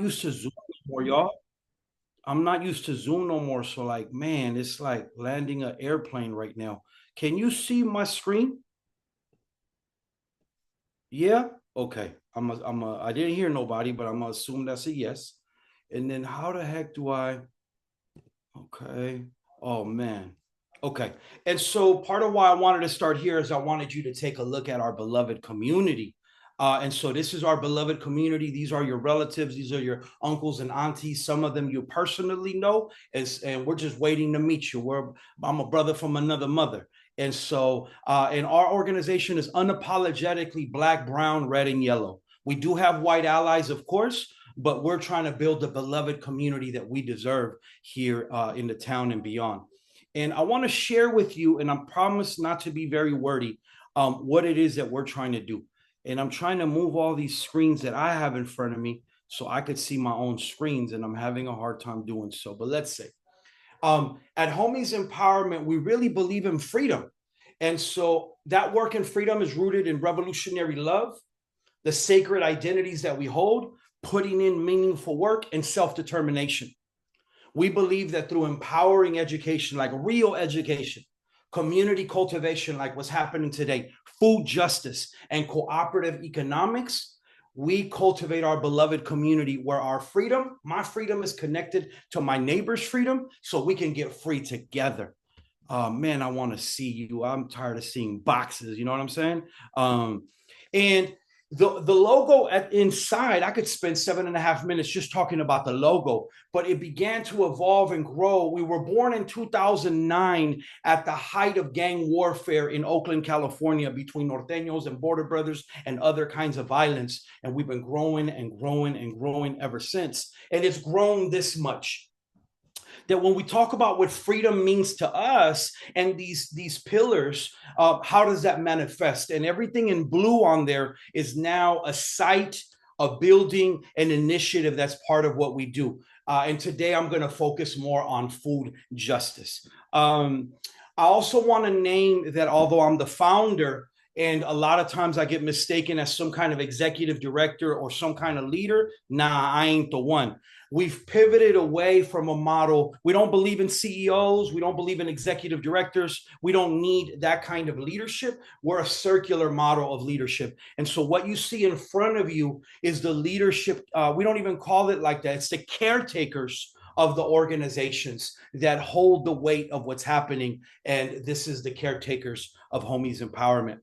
used to Zoom no more, y'all. I'm not used to Zoom no more. So like, man, it's like landing an airplane right now. Can you see my screen? Yeah. Okay. I didn't hear nobody, but I'm gonna assume that's a yes. And then how the heck do I? Okay. Oh man. Okay. And so part of why I wanted to start here is I wanted you to take a look at our beloved community. And so this is our beloved community. These are your relatives. These are your uncles and aunties. Some of them you personally know, and we're just waiting to meet you. I'm a brother from another mother. And so, and our organization is unapologetically black, brown, red, and yellow. We do have white allies, of course, but we're trying to build the beloved community that we deserve here in the town and beyond. And I want to share with you, and I promise not to be very wordy, what it is that we're trying to do. And I'm trying to move all these screens that I have in front of me so I could see my own screens, and I'm having a hard time doing so. But let's say at Homies Empowerment, we really believe in freedom. And so that work in freedom is rooted in revolutionary love, the sacred identities that we hold, putting in meaningful work, and self-determination. We believe that through empowering education, like real education, community cultivation, like what's happening today, food justice, and cooperative economics, we cultivate our beloved community where our freedom, my freedom, is connected to my neighbor's freedom so we can get free together. Man, I want to see you. I'm tired of seeing boxes. You know what I'm saying? And the logo inside, I could spend 7.5 minutes just talking about the logo, but it began to evolve and grow. We were born in 2009 at the height of gang warfare in Oakland, California, between norteños and border brothers and other kinds of violence. And we've been growing and growing and growing ever since. And it's grown this much that when we talk about what freedom means to us and these pillars, how does that manifest? And everything in blue on there is now a site, a building, an initiative that's part of what we do. And today I'm going to focus more on food justice. I also want to name that although I'm the founder, and a lot of times I get mistaken as some kind of executive director or some kind of leader. Nah, I ain't the one. We've pivoted away from a model. We don't believe in CEOs. We don't believe in executive directors. We don't need that kind of leadership. We're a circular model of leadership. And so what you see in front of you is the leadership. We don't even call it like that. It's the caretakers of the organizations that hold the weight of what's happening. And this is the caretakers of Homies Empowerment.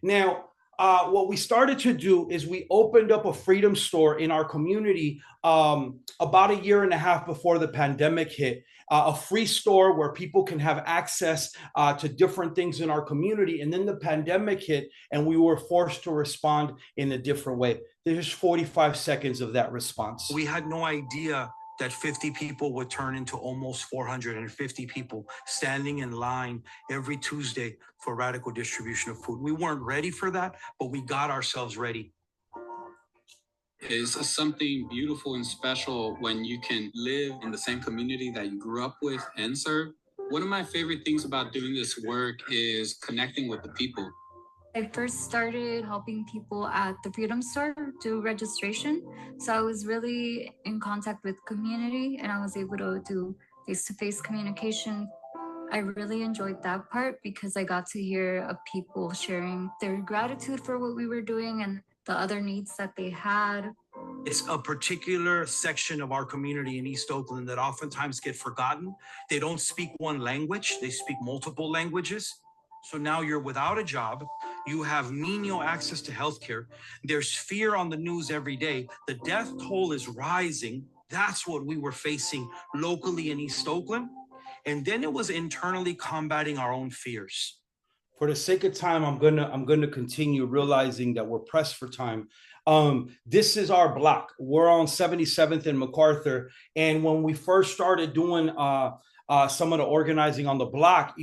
Now, what we started to do is we opened up a freedom store in our community about a year and a half before the pandemic hit. A free store where people can have access to different things in our community. And then the pandemic hit and we were forced to respond in a different way. There's 45 seconds of that response. We had no idea that 50 people would turn into almost 450 people standing in line every Tuesday for radical distribution of food. We weren't ready for that, but we got ourselves ready. It's something beautiful and special when you can live in the same community that you grew up with and serve. One of my favorite things about doing this work is connecting with the people. I first started helping people at the Freedom Store do registration. So I was really in contact with community and I was able to do face-to-face communication. I really enjoyed that part because I got to hear of people sharing their gratitude for what we were doing and the other needs that they had. It's a particular section of our community in East Oakland that oftentimes get forgotten. They don't speak one language, they speak multiple languages. So now you're without a job, you have menial access to healthcare, there's fear on the news every day, the death toll is rising. That's what we were facing locally in East Oakland. And then it was internally combating our own fears. For the sake of time, I'm gonna continue, realizing that we're pressed for time. This is our block. We're on 77th and MacArthur. And when we first started doing some of the organizing on the block,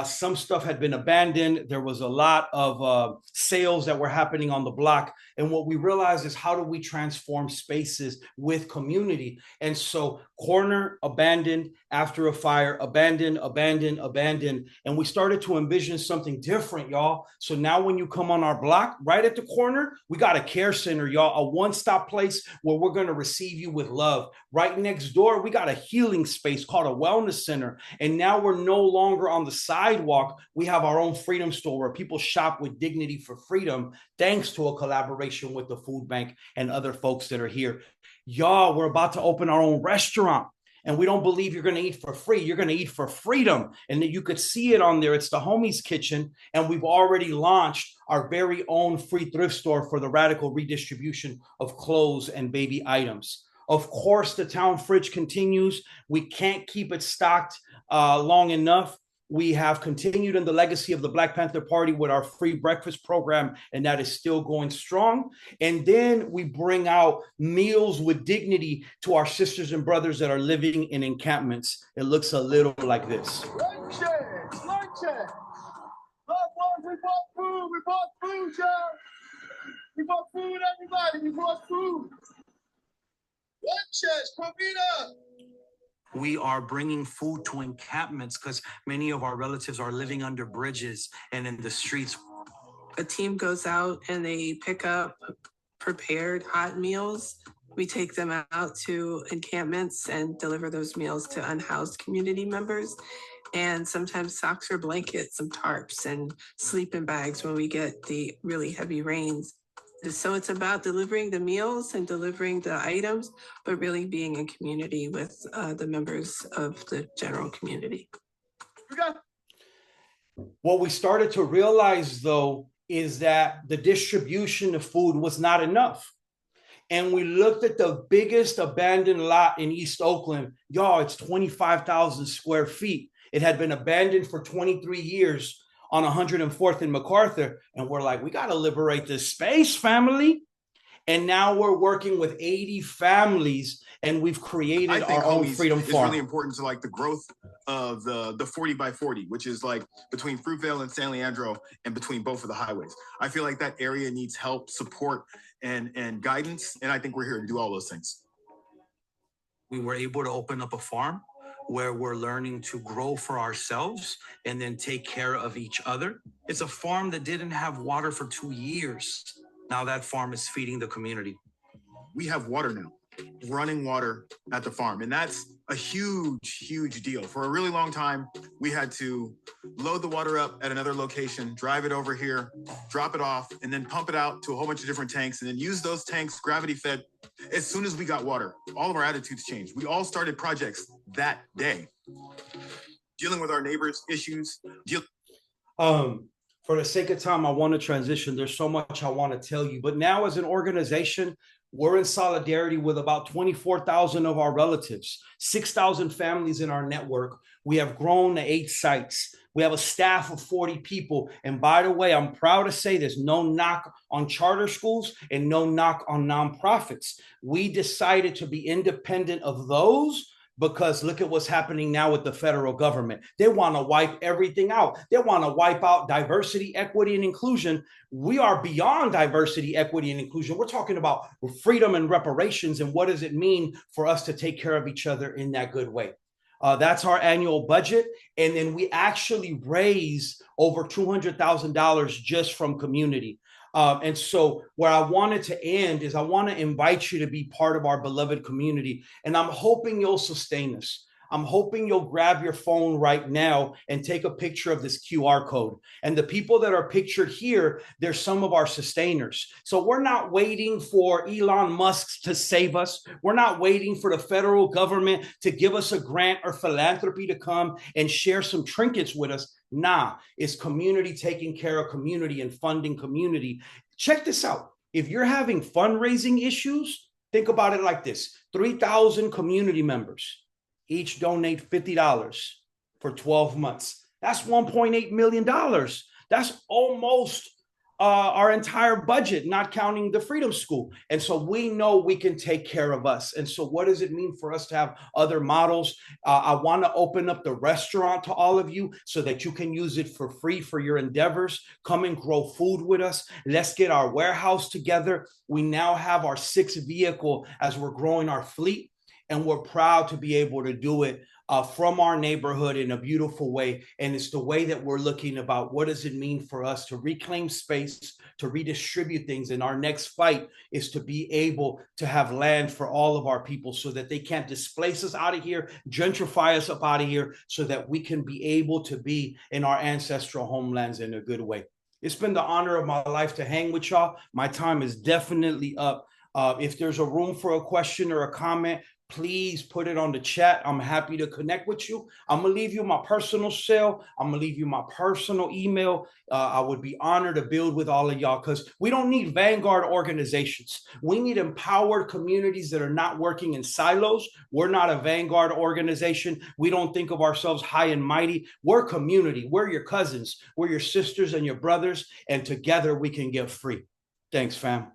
some stuff had been abandoned. There was a lot of sales that were happening on the block And what we realized is, how do we transform spaces with community? And so corner, abandoned, after a fire, abandoned, abandoned, abandoned. And we started to envision something different, y'all. So now when you come on our block, right at the corner, we got a care center, y'all, a one-stop place where we're going to receive you with love. Right next door, we got a healing space called a wellness center. And now we're no longer on the sidewalk. We have our own freedom store where people shop with dignity for freedom, thanks to a collaboration with the food bank and other folks that are here. Y'all, we're about to open our own restaurant. And we don't believe you're going to eat for free. You're going to eat for freedom. And you could see it on there. It's the Homies Kitchen. And we've already launched our very own free thrift store for the radical redistribution of clothes and baby items. Of course, the town fridge continues. We can't keep it stocked long enough. We have continued in the legacy of the Black Panther Party with our free breakfast program, and that is still going strong. And then we bring out meals with dignity to our sisters and brothers that are living in encampments. It looks a little like this. Lunches. Loved ones, we bought food, y'all. We bought food, everybody. We bought food. Lunches, comida. We are bringing food to encampments because many of our relatives are living under bridges and in the streets. A team goes out and they pick up prepared hot meals. We take them out to encampments and deliver those meals to unhoused community members. And sometimes socks or blankets, some tarps and sleeping bags when we get the really heavy rains. So it's about delivering the meals and delivering the items, but really being in community with the members of the general community. What we started to realize, though, is that the distribution of food was not enough. And we looked at the biggest abandoned lot in East Oakland. Y'all, it's 25,000 square feet. It had been abandoned for 23 years on 104th and MacArthur. And we're like, we got to liberate this space, family. And now we're working with 80 families, and we've created our own freedom farm. It's really important to like the growth of the 40 by 40, which is like between Fruitvale and San Leandro and between both of the highways. I feel like that area needs help, support, and guidance. And I think we're here to do all those things. We were able to open up a farm where we're learning to grow for ourselves and then take care of each other. It's a farm that didn't have water for 2 years. Now that farm is feeding the community. We have water now, running water at the farm. And that's a huge, huge deal. For a really long time, we had to load the water up at another location, drive it over here, drop it off, and then pump it out to a whole bunch of different tanks, and then use those tanks, gravity fed. As soon as we got water, all of our attitudes changed. We all started projects that day, dealing with our neighbors' issues. For the sake of time, I want to transition. There's so much I want to tell you. But now as an organization, we're in solidarity with about 24,000 of our relatives, 6,000 families in our network. We have grown to 8 sites. We have a staff of 40 people. And by the way, I'm proud to say there's no knock on charter schools and no knock on nonprofits. We decided to be independent of those because look at what's happening now with the federal government. They want to wipe everything out. They want to wipe out diversity, equity, and inclusion. We are beyond diversity, equity, and inclusion. We're talking about freedom and reparations, and what does it mean for us to take care of each other in that good way. That's our annual budget. And then we actually raise over $200,000 just from community. And so where I wanted to end is I want to invite you to be part of our beloved community. And I'm hoping you'll sustain this. I'm hoping you'll grab your phone right now and take a picture of this QR code. And the people that are pictured here, they're some of our sustainers. So we're not waiting for Elon Musk to save us. We're not waiting for the federal government to give us a grant or philanthropy to come and share some trinkets with us. Nah, it's community taking care of community and funding community. Check this out. If you're having fundraising issues, think about it like this. 3,000 community members. Each donate $50 for 12 months. That's $1.8 million. That's almost our entire budget, not counting the Freedom School. And so we know we can take care of us. And so what does it mean for us to have other models? I want to open up the restaurant to all of you so that you can use it for free for your endeavors. Come and grow food with us. Let's get our warehouse together. We now have our sixth vehicle as we're growing our fleet, and we're proud to be able to do it from our neighborhood in a beautiful way. And it's the way that we're looking about what does it mean for us to reclaim space, to redistribute things. And our next fight is to be able to have land for all of our people so that they can't displace us out of here, gentrify us up out of here, so that we can be able to be in our ancestral homelands in a good way. It's been the honor of my life to hang with y'all. My time is definitely up. If there's a room for a question or a comment, please put it on the chat. I'm happy to connect with you. I'm gonna leave you my personal cell. I'm gonna leave you my personal email. I would be honored to build with all of y'all, because we don't need vanguard organizations. We need empowered communities that are not working in silos. We're not a vanguard organization. We don't think of ourselves high and mighty. We're community. We're your cousins. We're your sisters and your brothers, and together we can get free. Thanks, fam.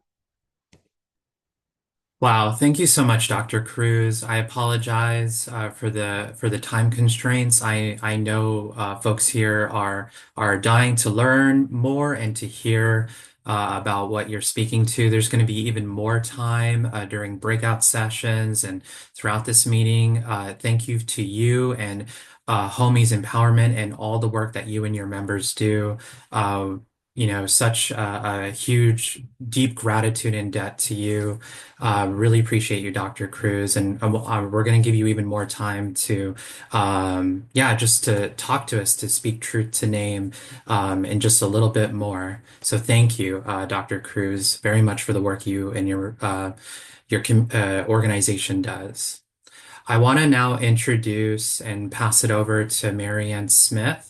Wow, thank you so much, Dr. Cruz. I apologize for the time constraints. I know folks here are dying to learn more and to hear about what you're speaking to. There's going to be even more time during breakout sessions and throughout this meeting. Thank you to you and Homies Empowerment and all the work that you and your members do. Such a huge, deep gratitude and debt to you. Really appreciate you, Dr. Cruz, and we're going to give you even more time to, just to talk to us, to speak truth to name, and just a little bit more. So thank you, Dr. Cruz, very much for the work you and your organization does. I want to now introduce and pass it over to Marianne Smith,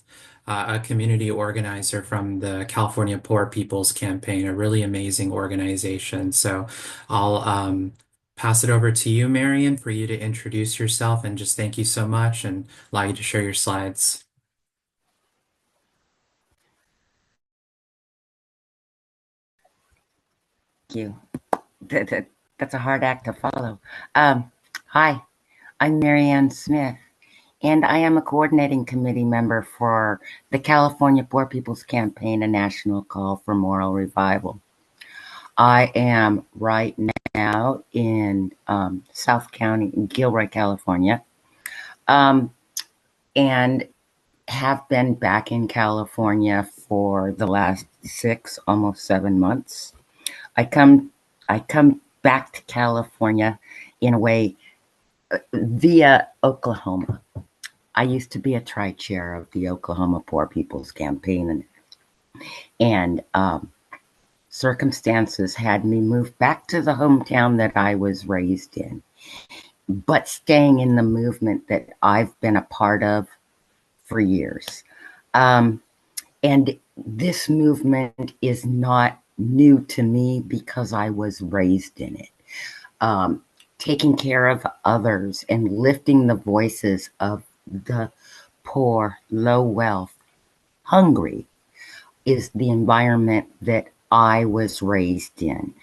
a community organizer from the California Poor People's Campaign, a really amazing organization. So I'll pass it over to you, Marianne, for you to introduce yourself and just thank you so much and allow you to share your slides. Thank you. That's a hard act to follow. Hi, I'm Marianne Smith, and I am a coordinating committee member for the California Poor People's Campaign, a national call for moral revival. I am right now in South County, in Gilroy, California, and have been back in California for the last 6, almost 7 months. I come back to California in a way via Oklahoma. I used to be a tri-chair of the Oklahoma Poor People's Campaign, and circumstances had me move back to the hometown that I was raised in, but staying in the movement that I've been a part of for years. And this movement is not new to me because I was raised in it. Taking care of others and lifting the voices of the poor, low wealth, hungry is the environment that I was raised in.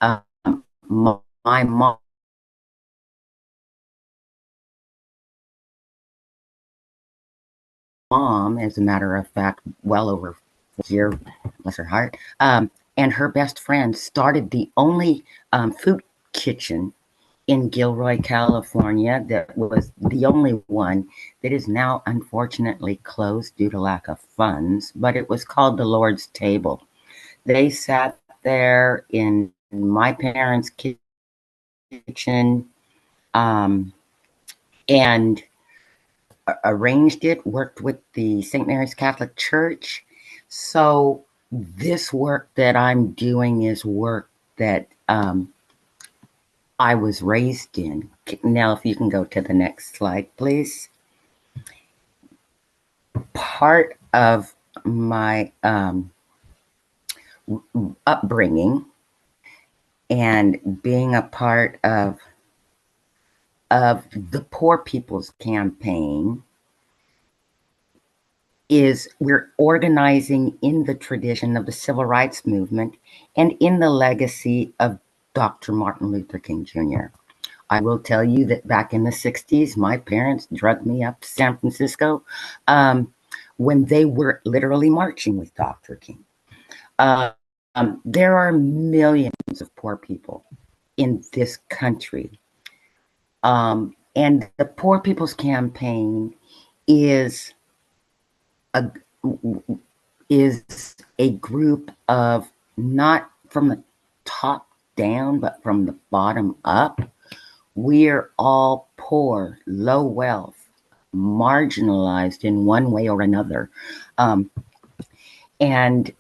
My mom, as a matter of fact, well over 4 years, bless her heart, and her best friend started the only food kitchen in Gilroy, California, that was the only one that is now unfortunately closed due to lack of funds, but it was called the Lord's Table. They sat there in my parents' kitchen and arranged it, worked with the St. Mary's Catholic Church. So this work that I'm doing is work that I was raised in. Now, if you can go to the next slide, please. Part of my upbringing and being a part of the Poor People's Campaign is we're organizing in the tradition of the civil rights movement and in the legacy of Dr. Martin Luther King Jr. I will tell you that back in the 60s, my parents drugged me up to San Francisco when they were literally marching with Dr. King. There are millions of poor people in this country. And the Poor People's Campaign is a group of, not from the top down, but from the bottom up. We're all poor, low wealth, marginalized in one way or another. And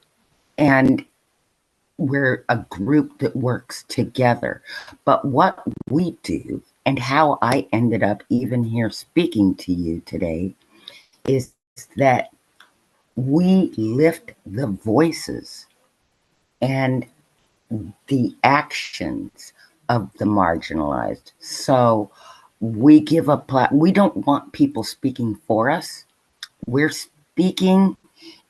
we're a group that works together. But what we do, and how I ended up even here speaking to you today, is that we lift the voices and the actions of the marginalized. So we give we don't want people speaking for us. We're speaking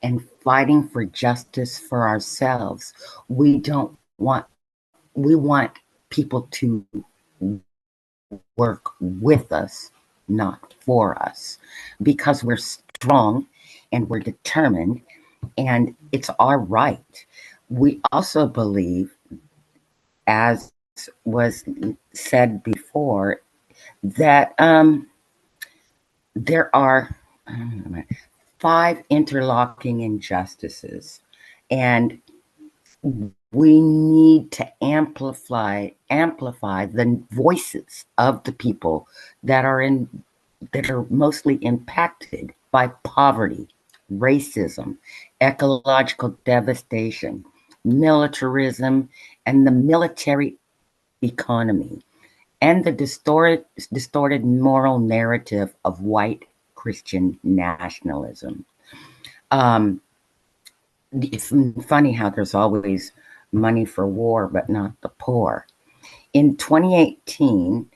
and fighting for justice for ourselves. We want people to work with us, not for us, because we're strong and we're determined, and it's our right. We also believe, as was said before, that there are 5 interlocking injustices, and we need to amplify the voices of the people that are mostly impacted by poverty, racism, ecological devastation, militarism, and the military economy, and the distorted moral narrative of white Christian nationalism. It's funny how there's always money for war, but not the poor. In 2018,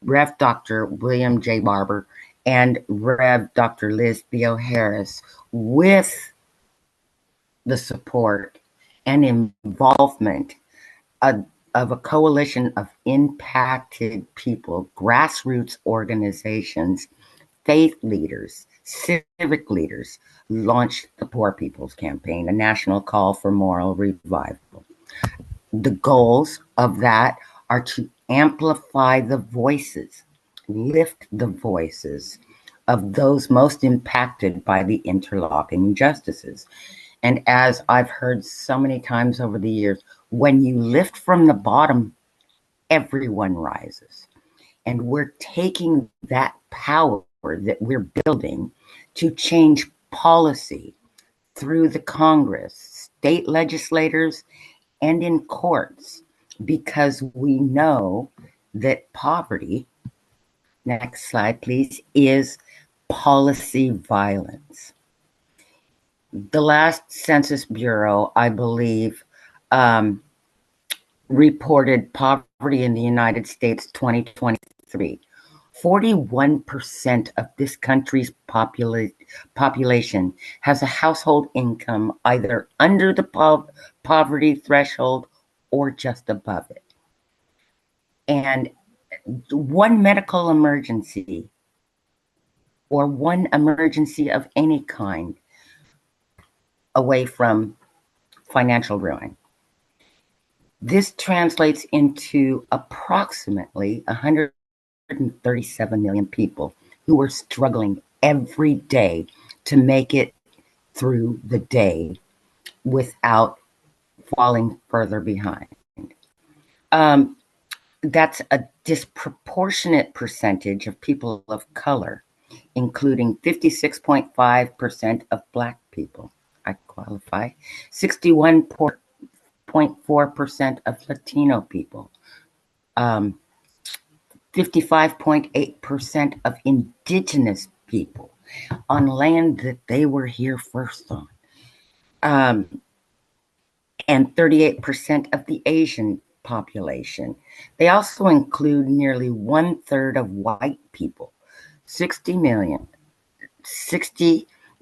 Rev. Dr. William J. Barber and Rev. Dr. Liz Theo Harris, with the support and involvement of a coalition of impacted people, grassroots organizations, faith leaders, civic leaders, launched the Poor People's Campaign, a national call for moral revival. The goals of that are to amplify the voices, lift the voices of those most impacted by the interlocking injustices. And as I've heard so many times over the years, when you lift from the bottom, everyone rises. And we're taking that power that we're building to change policy through the Congress, state legislators, and in courts, because we know that poverty, next slide please, is policy violence. The last Census Bureau, I believe, reported poverty in the United States 2023. 41% of this country's population has a household income either under the poverty threshold or just above it. And one medical emergency, or one emergency of any kind, away from financial ruin. This translates into approximately 137 million people who are struggling every day to make it through the day without falling further behind. That's a disproportionate percentage of people of color, including 56.5% of Black people. I qualify. 61.4% of Latino people. 55.8% of Indigenous people on land that they were here first on. And 38% of the Asian population. They also include nearly 1/3 of white people, 60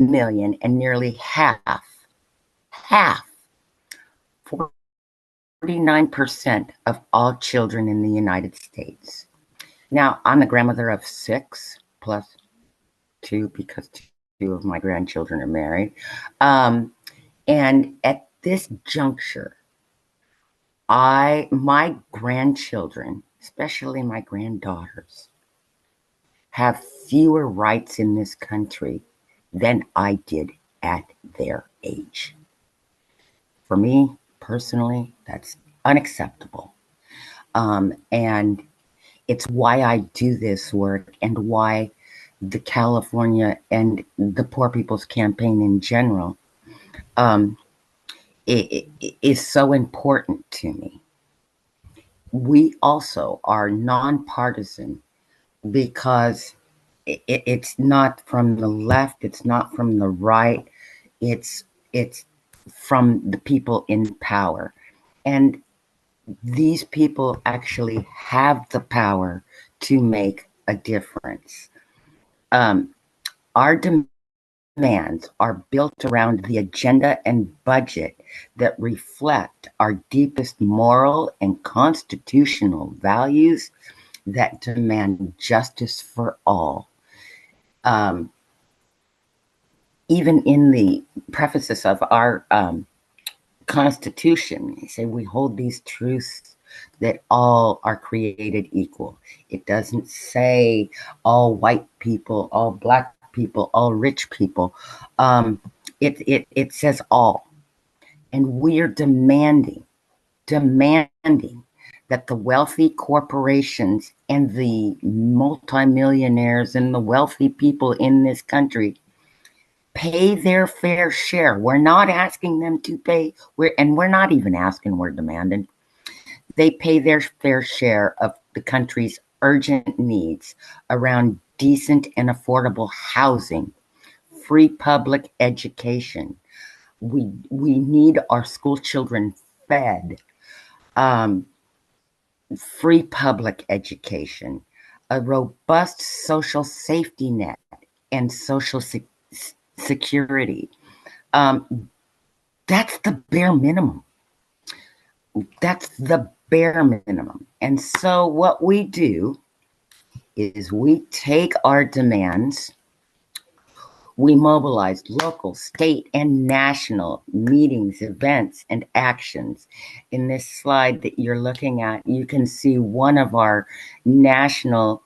million, and nearly half, 49% of all children in the United States. Now, I'm a grandmother of 6 plus 2 because 2 of my grandchildren are married. And at this juncture, my grandchildren, especially my granddaughters, have fewer rights in this country than I did at their age. For me, personally, that's unacceptable. And it's why I do this work and why the California and the Poor People's Campaign in general it is so important to me. We also are nonpartisan because it's not from the left, it's not from the right, it's from the people in power. And these people actually have the power to make a difference. Our demands are built around the agenda and budget that reflect our deepest moral and constitutional values that demand justice for all. Even in the prefaces of our Constitution, they say we hold these truths that all are created equal. It doesn't say all white people, all black people, all rich people. It says all. And we are demanding that the wealthy corporations and the multimillionaires and the wealthy people in this country pay their fair share. We're not asking them to pay, we're not even asking, we're demanding. They pay their fair share of the country's urgent needs around decent and affordable housing, free public education. We need our school children fed, free public education, a robust social safety net, and social security. That's the bare minimum. That's the bare minimum. And so what we do is we take our demands, we mobilize local, state, and national meetings, events, and actions. In this slide that you're looking at, you can see one of our national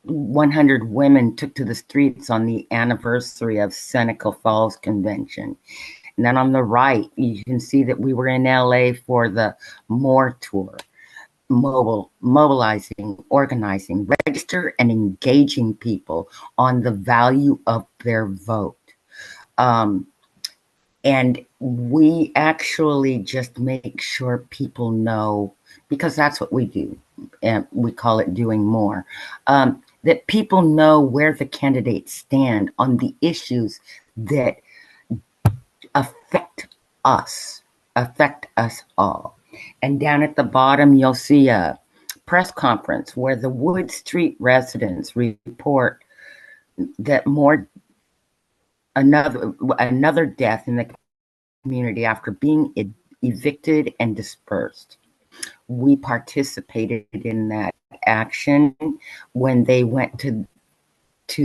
100 women took to the streets on the anniversary of Seneca Falls Convention. And then on the right, you can see that we were in LA for the MORE tour, mobilizing, organizing, register, and engaging people on the value of their vote. And we actually just make sure people know, because that's what we do, and we call it doing more, that people know where the candidates stand on the issues that affect us all. And down at the bottom, you'll see a press conference where the Wood Street residents report that another death in the community after being evicted and dispersed. We participated in that action when they went to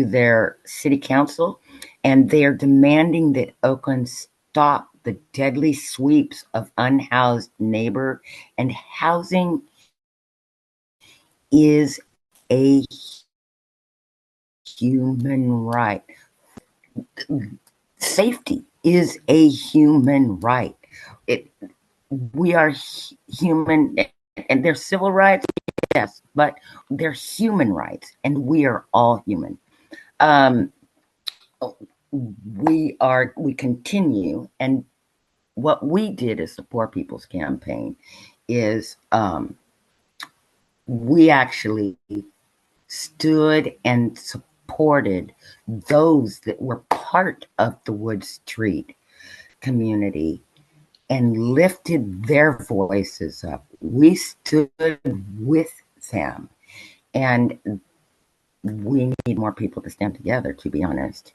their city council, and they're demanding that Oakland stop the deadly sweeps of unhoused neighbor, and housing is a human right. Safety is a human right. We are human, and there's civil rights, yes, but they're human rights, and we are all human. We continue, and what we did as the Poor People's Campaign is we actually stood and supported those that were part of the Wood Street community and lifted their voices up. We stood with them. And we need more people to stand together, to be honest.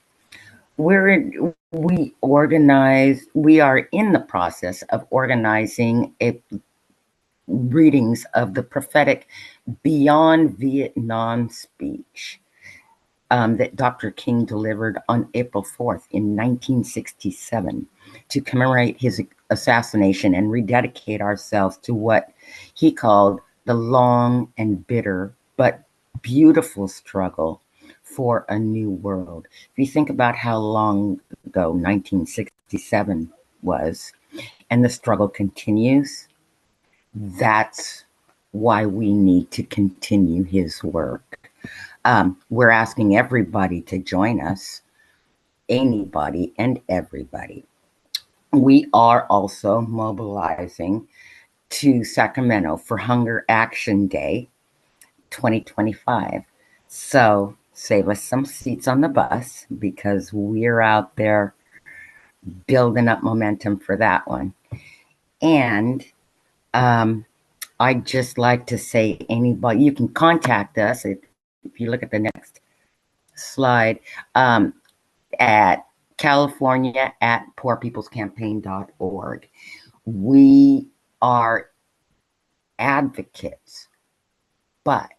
We organize, we are in the process of organizing a readings of the prophetic Beyond Vietnam speech that Dr. King delivered on April 4th in 1967 to commemorate his assassination and rededicate ourselves to what he called the long and bitter but beautiful struggle for a new world. If you think about how long ago 1967 was, and the struggle continues, that's why we need to continue his work. We're asking everybody to join us, anybody and everybody. We are also mobilizing to Sacramento for Hunger Action Day 2025. So save us some seats on the bus because we're out there building up momentum for that one. And I'd just like to say, anybody, you can contact us if you look at the next slide, at California at poorpeoplescampaign.org. We are advocates, but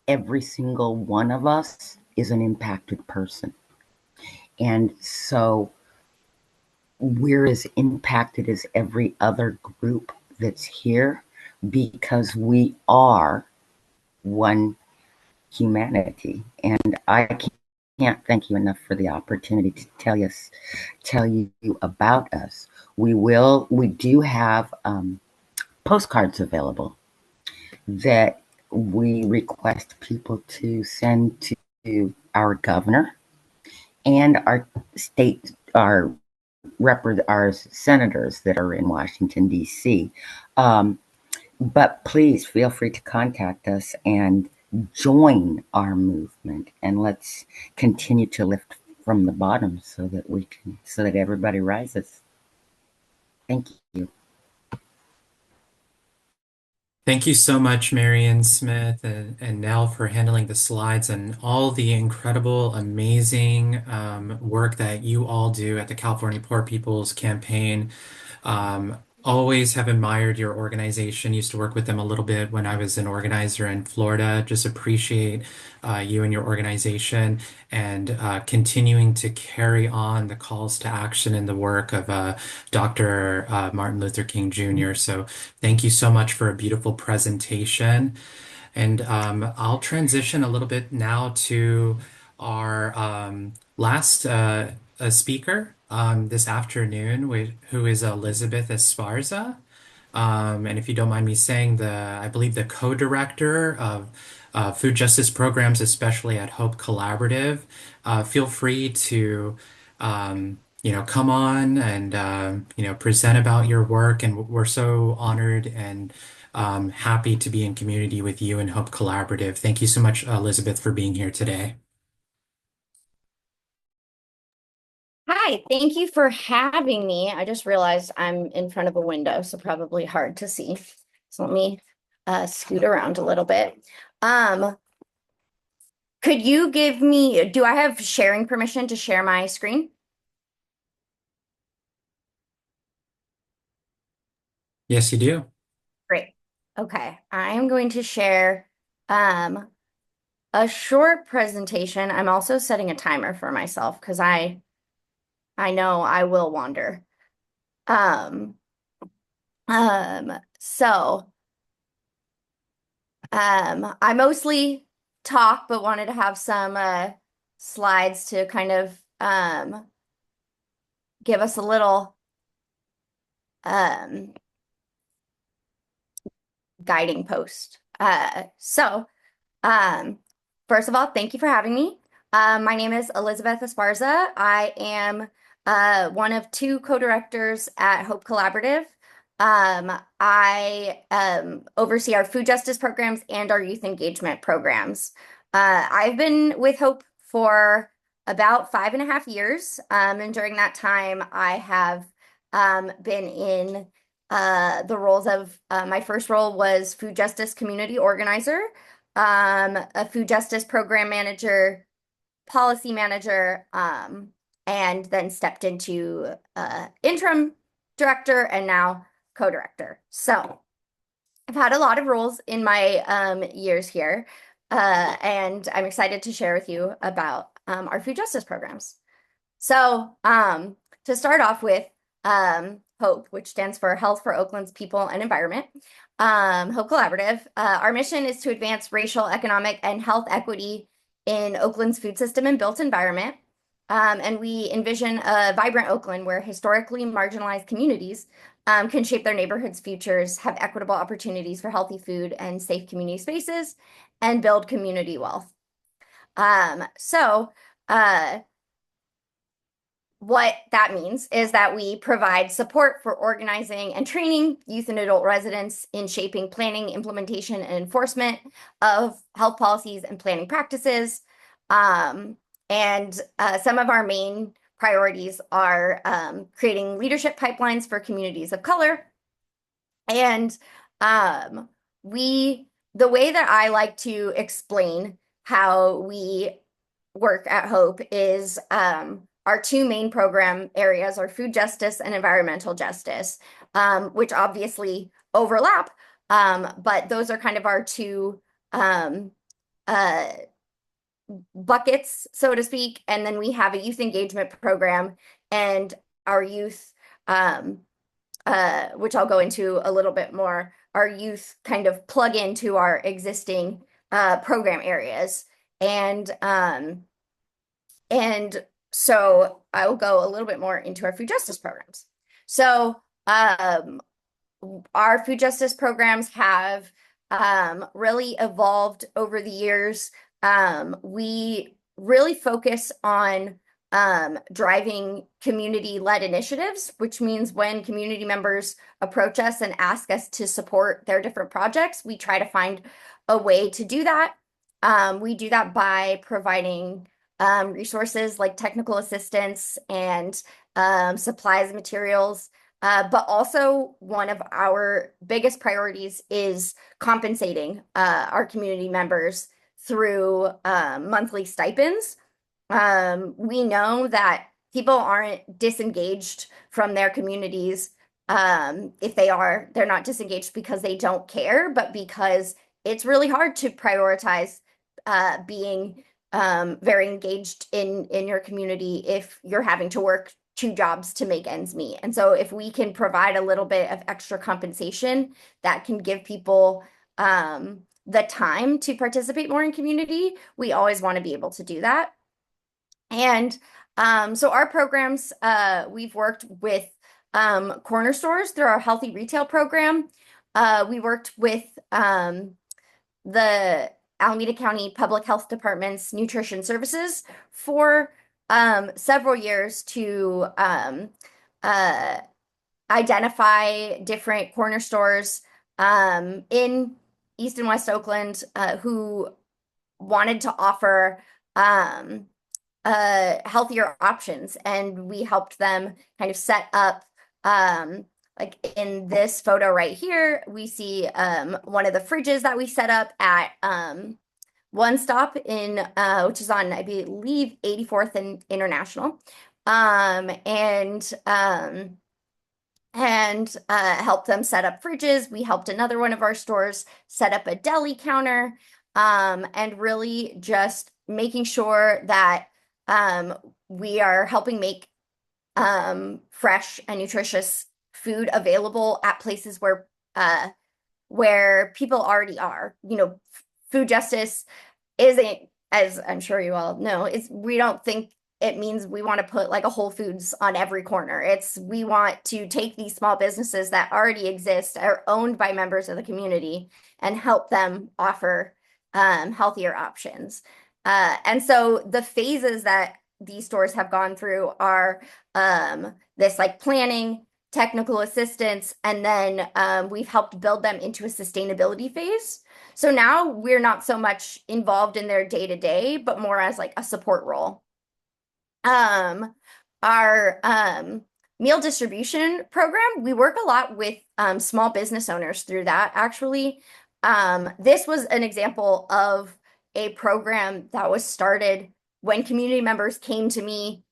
every single one of us is an impacted person. And so we're as impacted as every other group that's here because we are one humanity. And I can't thank you enough for the opportunity to tell you about us. We do have postcards available that we request people to send to our governor and our senators that are in Washington, D.C. But please feel free to contact us and join our movement, and let's continue to lift from the bottom so that everybody rises. Thank you. Thank you so much, Marion Smith and Nell, for handling the slides and all the incredible, amazing work that you all do at the California Poor People's Campaign. Always have admired your organization. Used to work with them a little bit when I was an organizer in Florida. Just appreciate you and your organization and continuing to carry on the calls to action and the work of Dr. Martin Luther King Jr. So thank you so much for a beautiful presentation. And I'll transition a little bit now to our last speaker this afternoon, who is Elizabeth Esparza. And if you don't mind me saying, I believe the co-director of food justice programs, especially at Hope Collaborative. Feel free to come on and present about your work. And we're so honored and happy to be in community with you and Hope Collaborative. Thank you so much, Elizabeth, for being here today. Hi, thank you for having me. I just realized I'm in front of a window, so probably hard to see. So let me scoot around a little bit. Could you do I have sharing permission to share my screen? Yes, you do. Great. Okay, I am going to share a short presentation. I'm also setting a timer for myself because I know I will wander. So I mostly talk, but wanted to have some slides to kind of give us a little guiding post. First of all, thank you for having me. My name is Elizabeth Esparza. I am one of two co-directors at Hope Collaborative. I oversee our food justice programs and our youth engagement programs. I've been with Hope for about 5.5 years. And during that time, I have been in the roles of my first role was food justice community organizer. a food justice program manager, policy manager, and then stepped into interim director and now co-director. So I've had a lot of roles in my years here, and I'm excited to share with you about our food justice programs. So to start off with, HOPE, which stands for Health for Oakland's People and Environment, HOPE Collaborative. Our mission is to advance racial, economic, and health equity in Oakland's food system and built environment. And we envision a vibrant Oakland where historically marginalized communities can shape their neighborhoods' futures, have equitable opportunities for healthy food and safe community spaces, and build community wealth. What that means is that we provide support for organizing and training youth and adult residents in shaping planning, implementation, and enforcement of health policies and planning practices. Some of our main priorities are creating leadership pipelines for communities of color. And the way that I like to explain how we work at Hope is our two main program areas are food justice and environmental justice, which obviously overlap, but those are kind of our two buckets, so to speak. And then we have a youth engagement program and our youth, which I'll go into a little bit more, our youth kind of plug into our existing program areas. And so I will go a little bit more into our food justice programs. So our food justice programs have really evolved over the years. We really focus on driving community-led initiatives, which means when community members approach us and ask us to support their different projects, we try to find a way to do that. We do that by providing resources like technical assistance and supplies and materials. But also one of our biggest priorities is compensating our community members through monthly stipends. We know that people aren't disengaged from their communities. If they are, they're not disengaged because they don't care, but because it's really hard to prioritize being very engaged in your community if you're having to work two jobs to make ends meet. And so if we can provide a little bit of extra compensation that can give people the time to participate more in community, we always want to be able to do that. And so our programs, we've worked with corner stores through our healthy retail program. We worked with the Alameda County Public Health Department's nutrition services for several years to identify different corner stores in East and West Oakland who wanted to offer healthier options. And we helped them kind of set up like in this photo right here, we see one of the fridges that we set up at One Stop in which is on, I believe, 84th and International, and helped them set up fridges. We helped another one of our stores set up a deli counter, and really just making sure that we are helping make fresh and nutritious food available at places where people already are. You know, food justice isn't, as I'm sure you all know, we don't think it means we want to put like a Whole Foods on every corner. We want to take these small businesses that already exist, are owned by members of the community, and help them offer healthier options. And so the phases that these stores have gone through are this like planning, technical assistance, and then we've helped build them into a sustainability phase. So now we're not so much involved in their day-to-day, but more as like a support role. Our meal distribution program, we work a lot with small business owners through that, actually. This was an example of a program that was started when community members came to me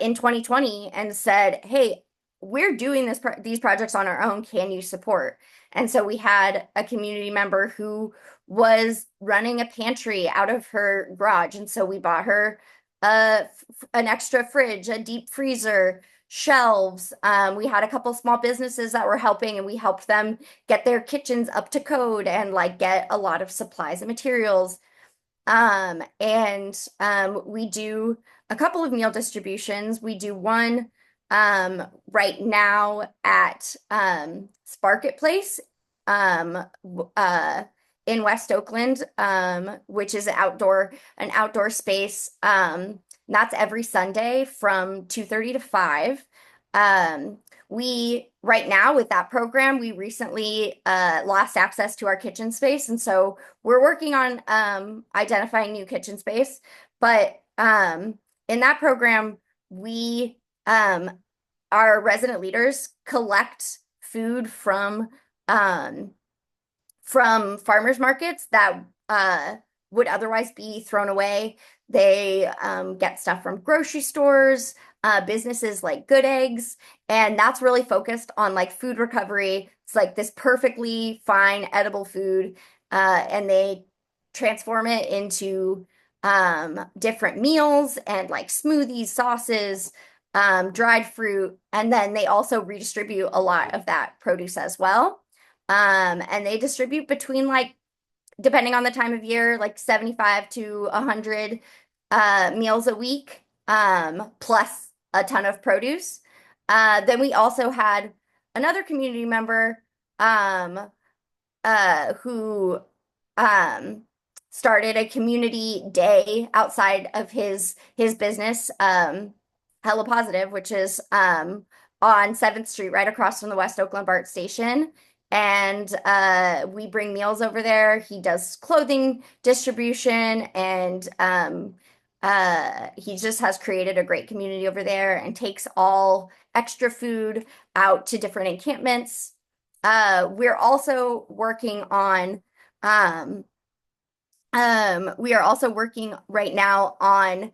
in 2020 and said, "Hey, we're doing these projects on our own. Can you support?" And so we had a community member who was running a pantry out of her garage, and so we bought her an extra fridge, a deep freezer, shelves. We had a couple small businesses that were helping, and we helped them get their kitchens up to code and like get a lot of supplies and materials. We do a couple of meal distributions. We do one right now at Sparket Place in West Oakland, which is an outdoor space. That's every Sunday from 2:30 to 5. We right now with that program, we recently lost access to our kitchen space, and so we're working on identifying new kitchen space. But in that program, we our resident leaders collect food from farmers markets that would otherwise be thrown away. They get stuff from grocery stores, businesses like Good Eggs, and that's really focused on like food recovery. It's like this perfectly fine edible food, and they transform it into different meals and like smoothies, sauces, dried fruit, and then they also redistribute a lot of that produce as well. And they distribute between like, depending on the time of year, like 75 to 100 meals a week, plus a ton of produce. Then we also had another community member who started a community day outside of his business, Hella Positive, which is on 7th Street, right across from the West Oakland BART station. And we bring meals over there. He does clothing distribution, and he just has created a great community over there and takes all extra food out to different encampments. We're also working on we are also working right now on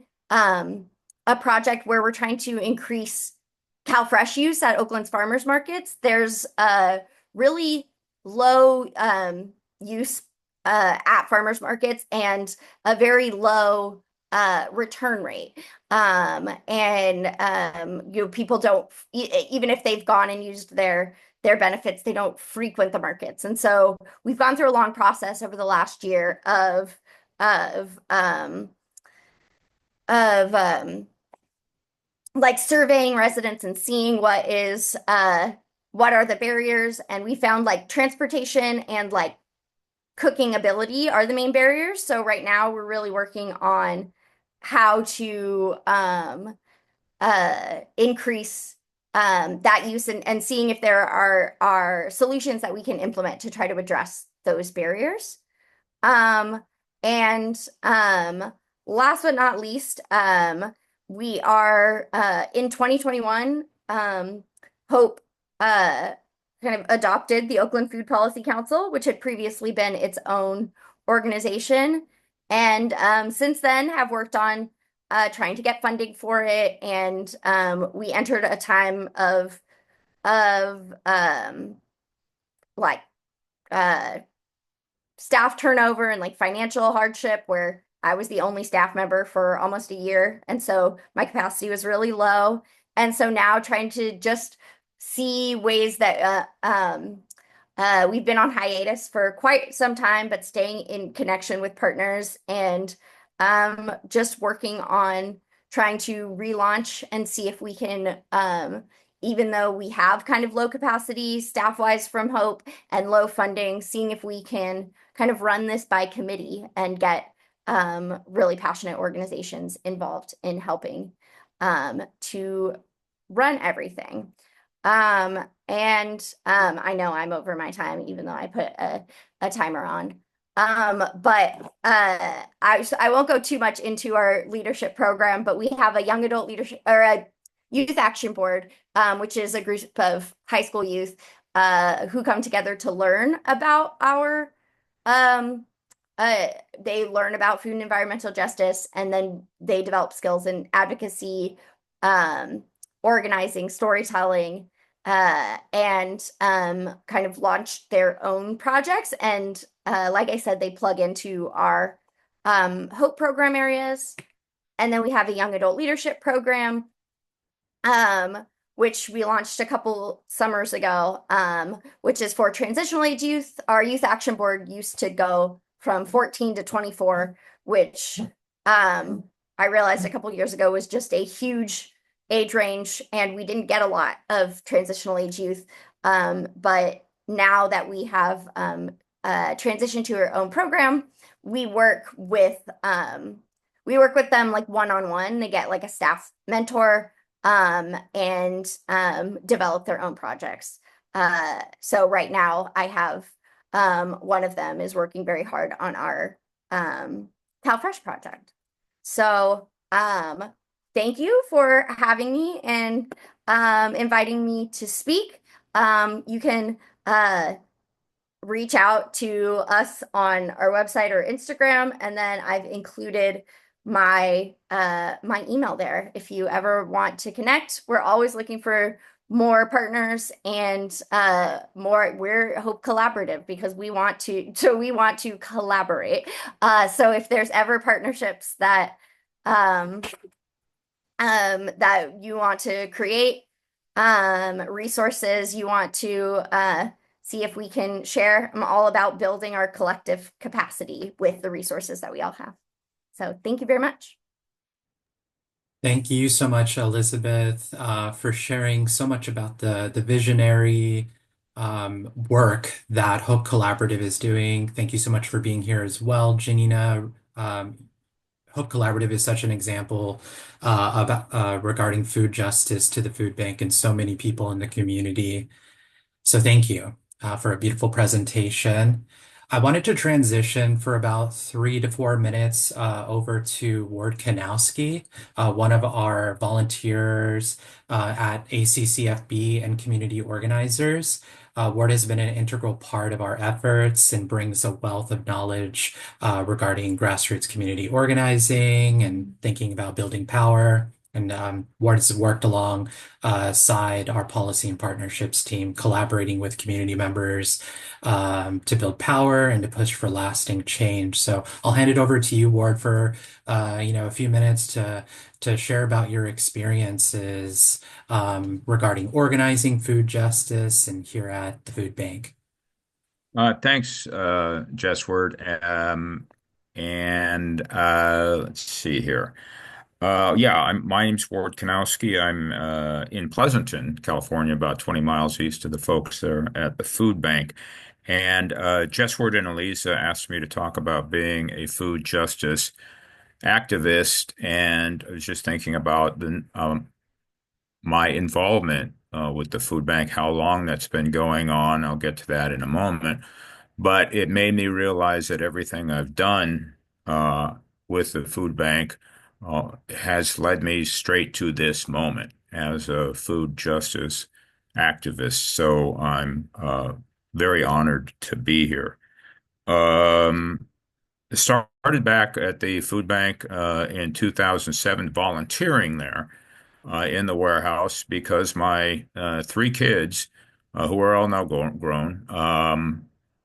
a project where we're trying to increase CalFresh use at Oakland's farmers markets. There's a really low use at farmers markets and a very low return rate. People don't, even if they've gone and used their benefits, they don't frequent the markets. And so we've gone through a long process over the last year of like surveying residents and seeing what are the barriers. And we found like transportation and like cooking ability are the main barriers. So right now we're really working on how to increase that use and seeing if there are solutions that we can implement to try to address those barriers. Last but not least, we are in 2021, Hope kind of adopted the Oakland Food Policy Council, which had previously been its own organization. And since then have worked on trying to get funding for it. And we entered a time of like staff turnover and like financial hardship where I was the only staff member for almost a year. And so my capacity was really low. And so now trying to just see ways that we've been on hiatus for quite some time, but staying in connection with partners and just working on trying to relaunch and see if we can, even though we have kind of low capacity staff-wise from Hope and low funding, seeing if we can kind of run this by committee and get really passionate organizations involved in helping to run everything. I know I'm over my time, even though I put a timer on. I won't go too much into our leadership program, but we have a young adult leadership or a youth action board, which is a group of high school youth who come together to learn about our Um, uh, they learn about food and environmental justice, and then they develop skills in advocacy, um, organizing, storytelling, and kind of launch their own projects. And like I said, they plug into our Hope program areas. And then we have a young adult leadership program, um, which we launched a couple summers ago, which is for transitional age youth. Our youth action board used to go from 14 to 24, which I realized a couple years ago was just a huge age range, and we didn't get a lot of transitional age youth. But now that we have transitioned to our own program, we work with them like one-on-one. They get like a staff mentor, and develop their own projects. So right now I have one of them is working very hard on our CalFresh project. So thank you for having me and inviting me to speak. You can reach out to us on our website or Instagram, and then I've included my my email there if you ever want to connect. We're always looking for more partners and we're Hope Collaborative because we want to collaborate. So if there's ever partnerships um, that you want to create, resources you want to see if we can share, I'm all about building our collective capacity with the resources that we all have. So thank you very much. Thank you so much, Elizabeth, for sharing so much about the visionary work that Hope Collaborative is doing. Thank you so much for being here as well, Janina. Hope Collaborative is such an example about regarding food justice to the food bank and so many people in the community. So thank you for a beautiful presentation. I wanted to transition for about 3 to 4 minutes over to Ward Kanowski, one of our volunteers at ACCFB and community organizers. Ward has been an integral part of our efforts and brings a wealth of knowledge regarding grassroots community organizing and thinking about building power. And Ward has worked alongside our policy and partnerships team, collaborating with community members to build power and to push for lasting change. So I'll hand it over to you, Ward, for a few minutes to share about your experiences regarding organizing food justice and here at the food bank. Thanks, Jessward. And let's see here. Yeah, my name's Ward Kanowski. I'm in Pleasanton, California, about 20 miles east of the folks there at the food bank. And Jessward and Elisa asked me to talk about being a food justice activist, and I was just thinking about my involvement with the food bank, how long that's been going on. I'll get to that in a moment. But it made me realize that everything I've done uh, with the food bank has led me straight to this moment as a food justice activist. So I'm very honored to be here. Started back at the food bank in 2007, volunteering there in the warehouse because my three kids, who are all now grown,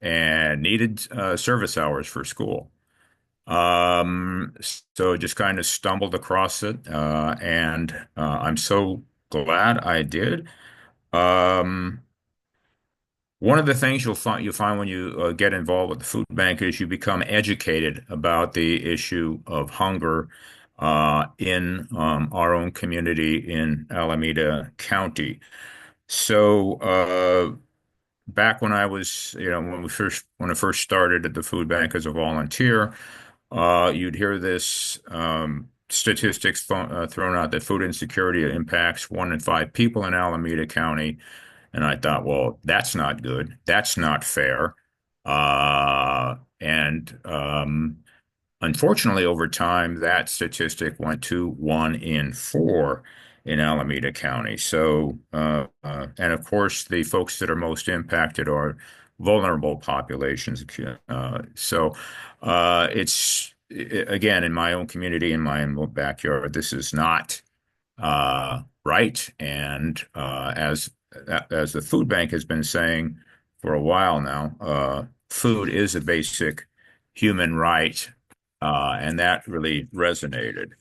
and needed service hours for school. Um, so just kind of stumbled across it, and I'm so glad I did. Um, One of the things you'll find when you get involved with the food bank is you become educated about the issue of hunger in our own community in Alameda County. So back when I was, when I first started at the food bank as a volunteer, you'd hear this statistics thrown out that food insecurity impacts 1 in 5 people in Alameda County. And I thought, well, that's not good. That's not fair. And Unfortunately, over time, that statistic went to 1 in 4 in Alameda County. So, and of course, the folks that are most impacted are vulnerable populations. Again, in my own community, in my own backyard, this is not right. And as the food bank has been saying for a while now, food is a basic human right, and that really resonated.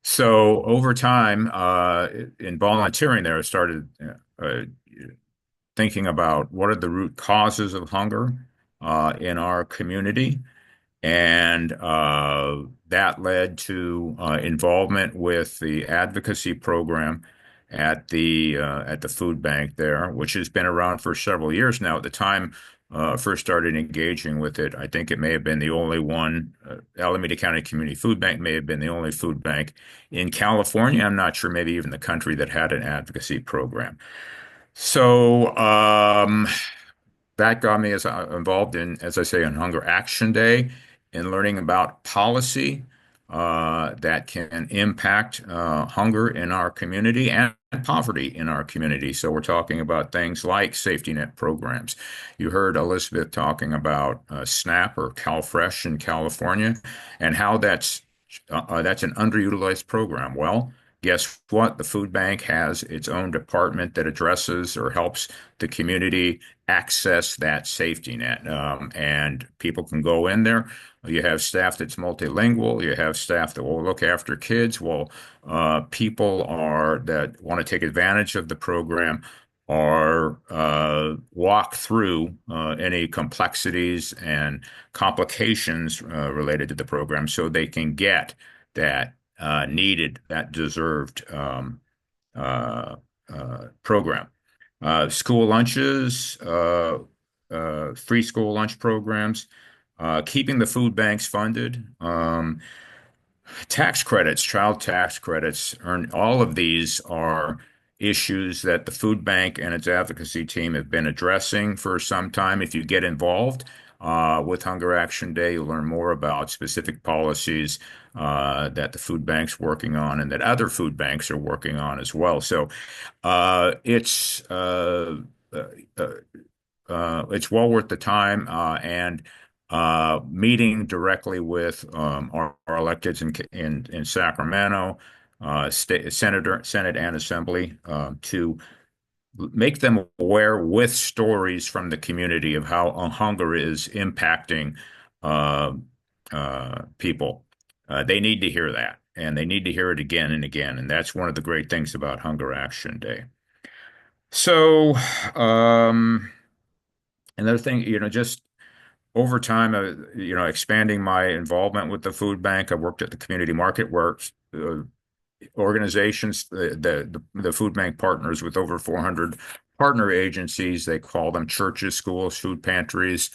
So over time, in volunteering there, I started uh, thinking about what are the root causes of hunger in our community. And that led to involvement with the advocacy program at the food bank there, which has been around for several years now. At the time I first started engaging with it, I think it may have been the only one. Alameda County Community Food Bank may have been the only food bank in California. I'm not sure, maybe even the country, that had an advocacy program. So that got me involved in, as I say, on Hunger Action Day and learning about policy that can impact hunger in our community and poverty in our community. So we're talking about things like safety net programs. You heard Elizabeth talking about SNAP or CalFresh in California and how that's an underutilized program. Well, guess what? The food bank has its own department that addresses or helps the community access that safety net. And people can go in there. You have staff that's multilingual. You have staff that will look after kids. Well, people are that want to take advantage of the program or walk through any complexities and complications related to the program so they can get that needed, that deserved uh, program. School lunches, free school lunch programs, keeping the food banks funded, tax credits, child tax credits, all of these are issues that the food bank and its advocacy team have been addressing for some time. If you get involved with Hunger Action Day, you'll learn more about specific policies that the food bank's working on and that other food banks are working on as well. So uh, uh, it's well worth the time, and meeting directly with our electeds in Sacramento, Senate and Assembly, to make them aware with stories from the community of how hunger is impacting uh, people. They need to hear that, and they need to hear it again and again. And that's one of the great things about Hunger Action Day. So, another thing, just over time, expanding my involvement with the food bank. I worked at the community market where uh, organizations, the food bank partners with over 400 partner agencies. They call them churches, schools, food pantries,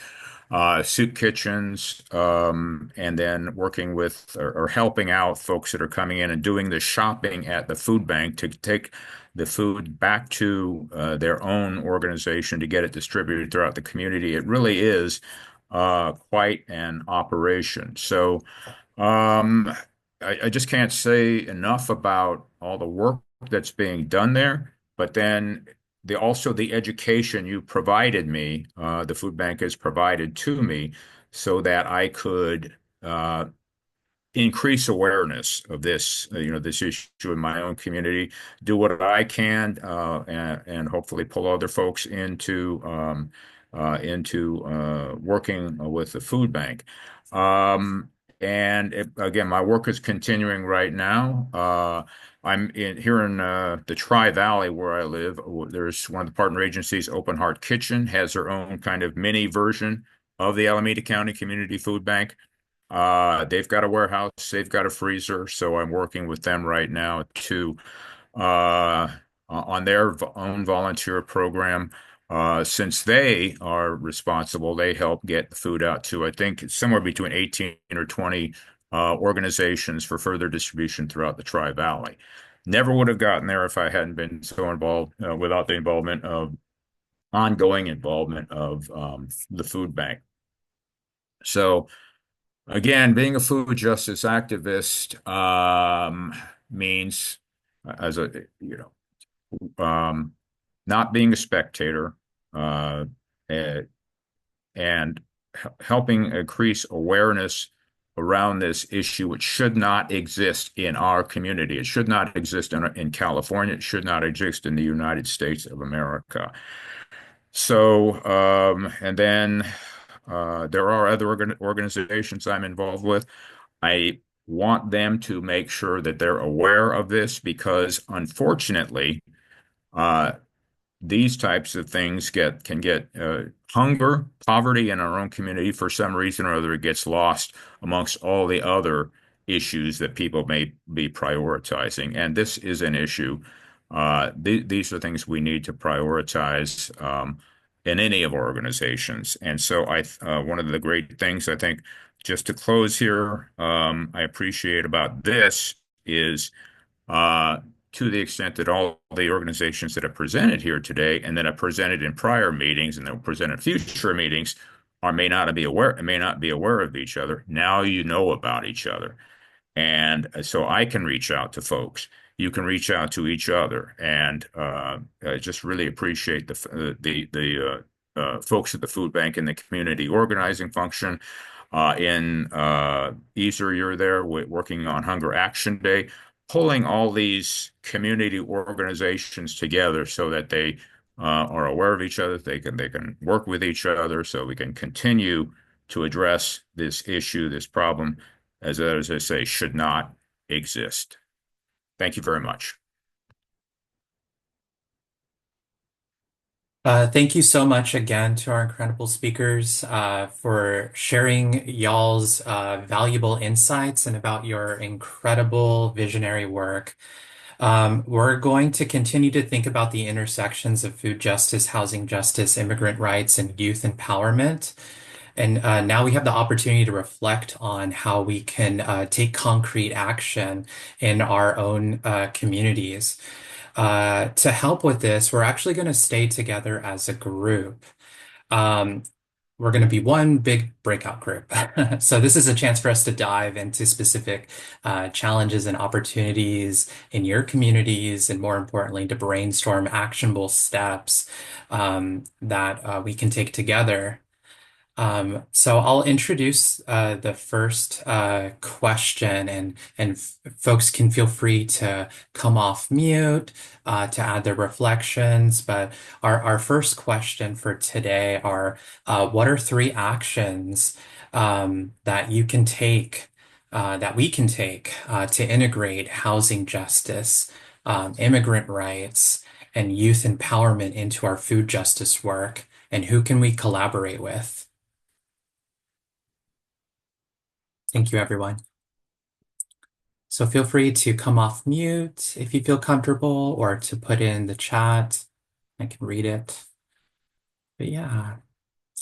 soup kitchens, and then working with or helping out folks that are coming in and doing the shopping at the food bank to take the food back to their own organization to get it distributed throughout the community. It really is quite an operation. So um, I just can't say enough about all the work that's being done there. But then also the education you provided me, the food bank has provided to me so that I could increase awareness of this, this issue in my own community, do what I can, and hopefully pull other folks into working with the food bank. Again, my work is continuing right now. Here in the Tri-Valley where I live. There's one of the partner agencies, Open Heart Kitchen, has their own kind of mini version of the Alameda County Community Food Bank. They've got a warehouse, they've got a freezer, so I'm working with them right now to on their own volunteer program. Since they are responsible, they help get the food out to, I think, it's somewhere between 18 or 20 organizations for further distribution throughout the Tri-Valley. Never would have gotten there if I hadn't been so involved, without the ongoing involvement of the food bank. So, again, being a food justice activist means, as a not being a spectator, uh, and helping increase awareness around this issue, which should not exist in our community. It should not exist in California. It should not exist in the United States of America. So, and then there are other organizations I'm involved with. I want them to make sure that they're aware of this because, unfortunately, uh, these types of things can get hunger, poverty in our own community for some reason or other. It gets lost amongst all the other issues that people may be prioritizing, and this is an issue. These are things we need to prioritize in any of our organizations. And so, one of the great things I think, just to close here, I appreciate about this is. Uh, to the extent that all the organizations that have presented here today and that have presented in prior meetings and that will present in future meetings may not be aware of each other. Now you know about each other. And so I can reach out to folks. You can reach out to each other, and I just really appreciate the folks at the food bank and the community organizing function. In Easter, you're there working on Hunger Action Day, pulling all these community organizations together so that they are aware of each other. They can work with each other, so we can continue to address this issue, this problem, as I say, should not exist. Thank you very much. Thank you so much again to our incredible speakers for sharing y'all's valuable insights and about your incredible visionary work. We're going to continue to think about the intersections of food justice, housing justice, immigrant rights, and youth empowerment. And now we have the opportunity to reflect on how we can take concrete action in our own communities. To help with this, we're actually going to stay together as a group. Um, we're going to be one big breakout group. So this is a chance for us to dive into specific challenges and opportunities in your communities, and more importantly, to brainstorm actionable steps that we can take together. So I'll introduce the first question, and folks can feel free to come off mute to add their reflections. But our first question for today are what are three actions that you can take, that we can take to integrate housing justice, immigrant rights, and youth empowerment into our food justice work, and who can we collaborate with? Thank you, everyone. So feel free to come off mute if you feel comfortable, or to put in the chat. I can read it. But yeah,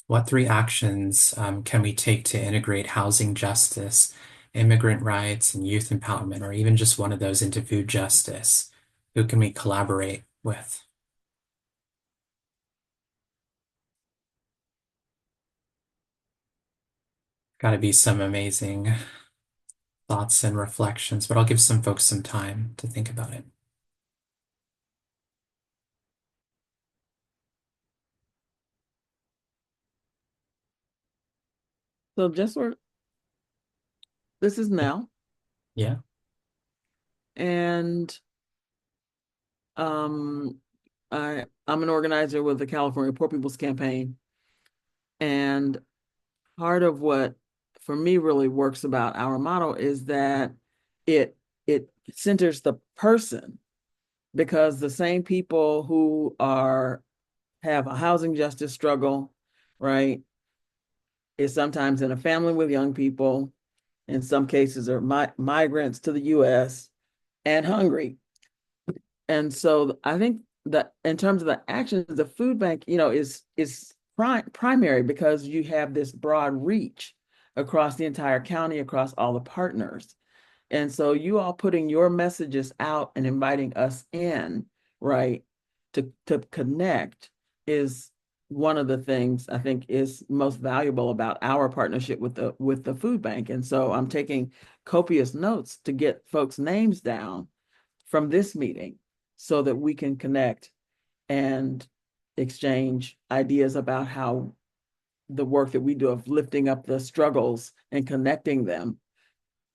what three actions can we take to integrate housing justice, immigrant rights, and youth empowerment, or even just one of those into food justice? Who can we collaborate with? Got to be some amazing thoughts and reflections, but I'll give some folks some time to think about it. So this is now. Yeah. And I'm an organizer with the California Poor People's Campaign. And part of what for me really works about our model is that it centers the person, because the same people who have a housing justice struggle, right, is sometimes in a family with young people, in some cases are migrants to the US and hungry. And so I think that in terms of the actions, the food bank, is primary, because you have this broad reach across the entire county, across all the partners. And so you all putting your messages out and inviting us in, right, to connect is one of the things I think is most valuable about our partnership with the food bank. And so I'm taking copious notes to get folks' names down from this meeting so that we can connect and exchange ideas about how the work that we do of lifting up the struggles and connecting them,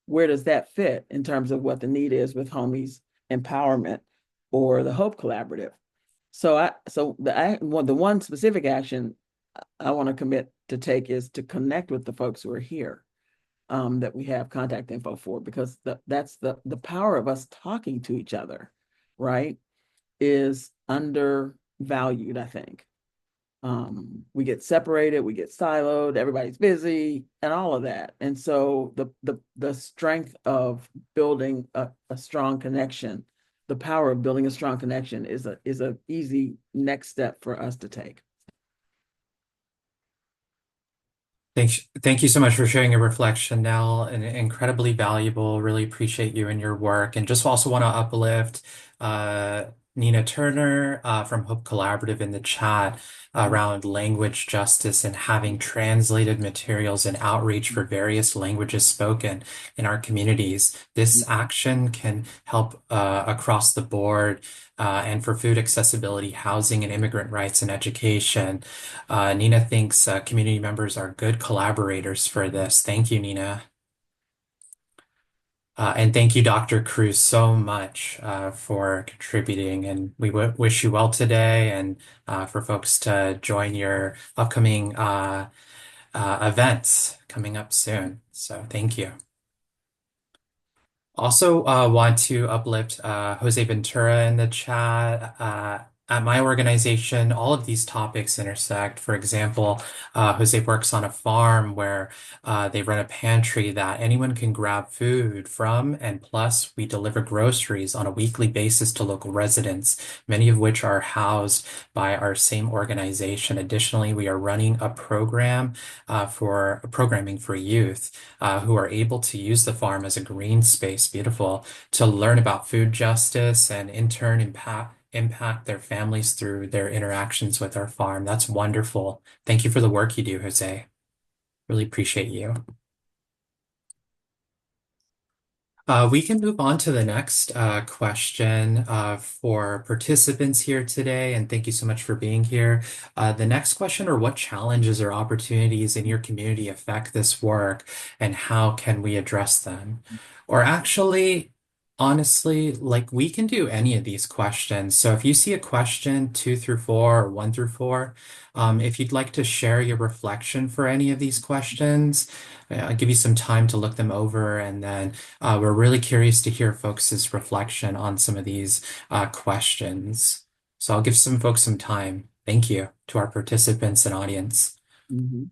where does that fit in terms of what the need is with Homies Empowerment or the Hope Collaborative? So the one specific action I want to commit to take is to connect with the folks who are here, that we have contact info for, because that's the power of us talking to each other, right, is undervalued, I think. We get separated, we get siloed, everybody's busy, and all of that. And so the strength of building a strong connection, the power of building a strong connection is a easy next step for us to take. Thank you so much for sharing your reflection, Nell, and incredibly valuable. Really appreciate you and your work. And just also want to uplift uh, Nina Turner from Hope Collaborative in the chat around language justice and having translated materials and outreach for various languages spoken in our communities. This action can help across the board and for food accessibility, housing and immigrant rights and education. Nina thinks community members are good collaborators for this. Thank you, Nina. And thank you, Dr. Cruz, so much for contributing. And we wish you well today, and for folks to join your upcoming events coming up soon. So thank you. Also, want to uplift Jose Ventura in the chat. At my organization, all of these topics intersect. For example, Jose works on a farm where they run a pantry that anyone can grab food from, and plus we deliver groceries on a weekly basis to local residents, many of which are housed by our same organization. Additionally, we are running a program for programming for youth who are able to use the farm as a green space, beautiful, to learn about food justice and in turn impact their families through their interactions with our farm. That's wonderful. Thank you for the work you do, Jose. Really appreciate you. We can move on to the next question for participants here today, and thank you so much for being here. The next question are what challenges or opportunities in your community affect this work, and how can we address them? Or actually, honestly, like we can do any of these questions. So if you see a question 2 through 4 or 1 through 4, if you'd like to share your reflection for any of these questions, I'll give you some time to look them over, and then we're really curious to hear folks' reflection on some of these questions. So I'll give some folks some time. Thank you to our participants and audience. Mm-hmm.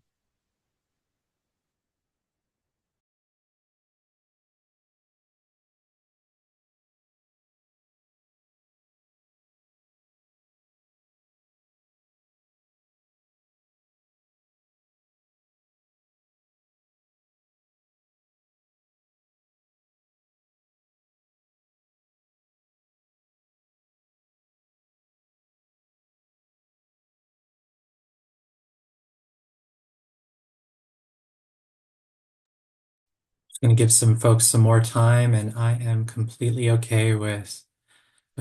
Going to give some folks some more time, and I am completely okay with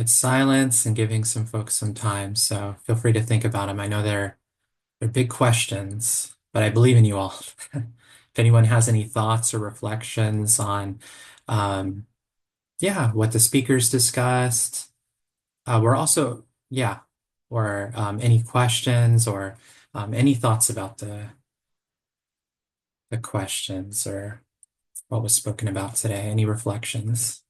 silence and giving some folks some time. So feel free to think about them. I know they're big questions, but I believe in you all. If anyone has any thoughts or reflections on, yeah, what the speakers discussed, we're also, yeah, or any questions or any thoughts about the questions or what was spoken about today, any reflections?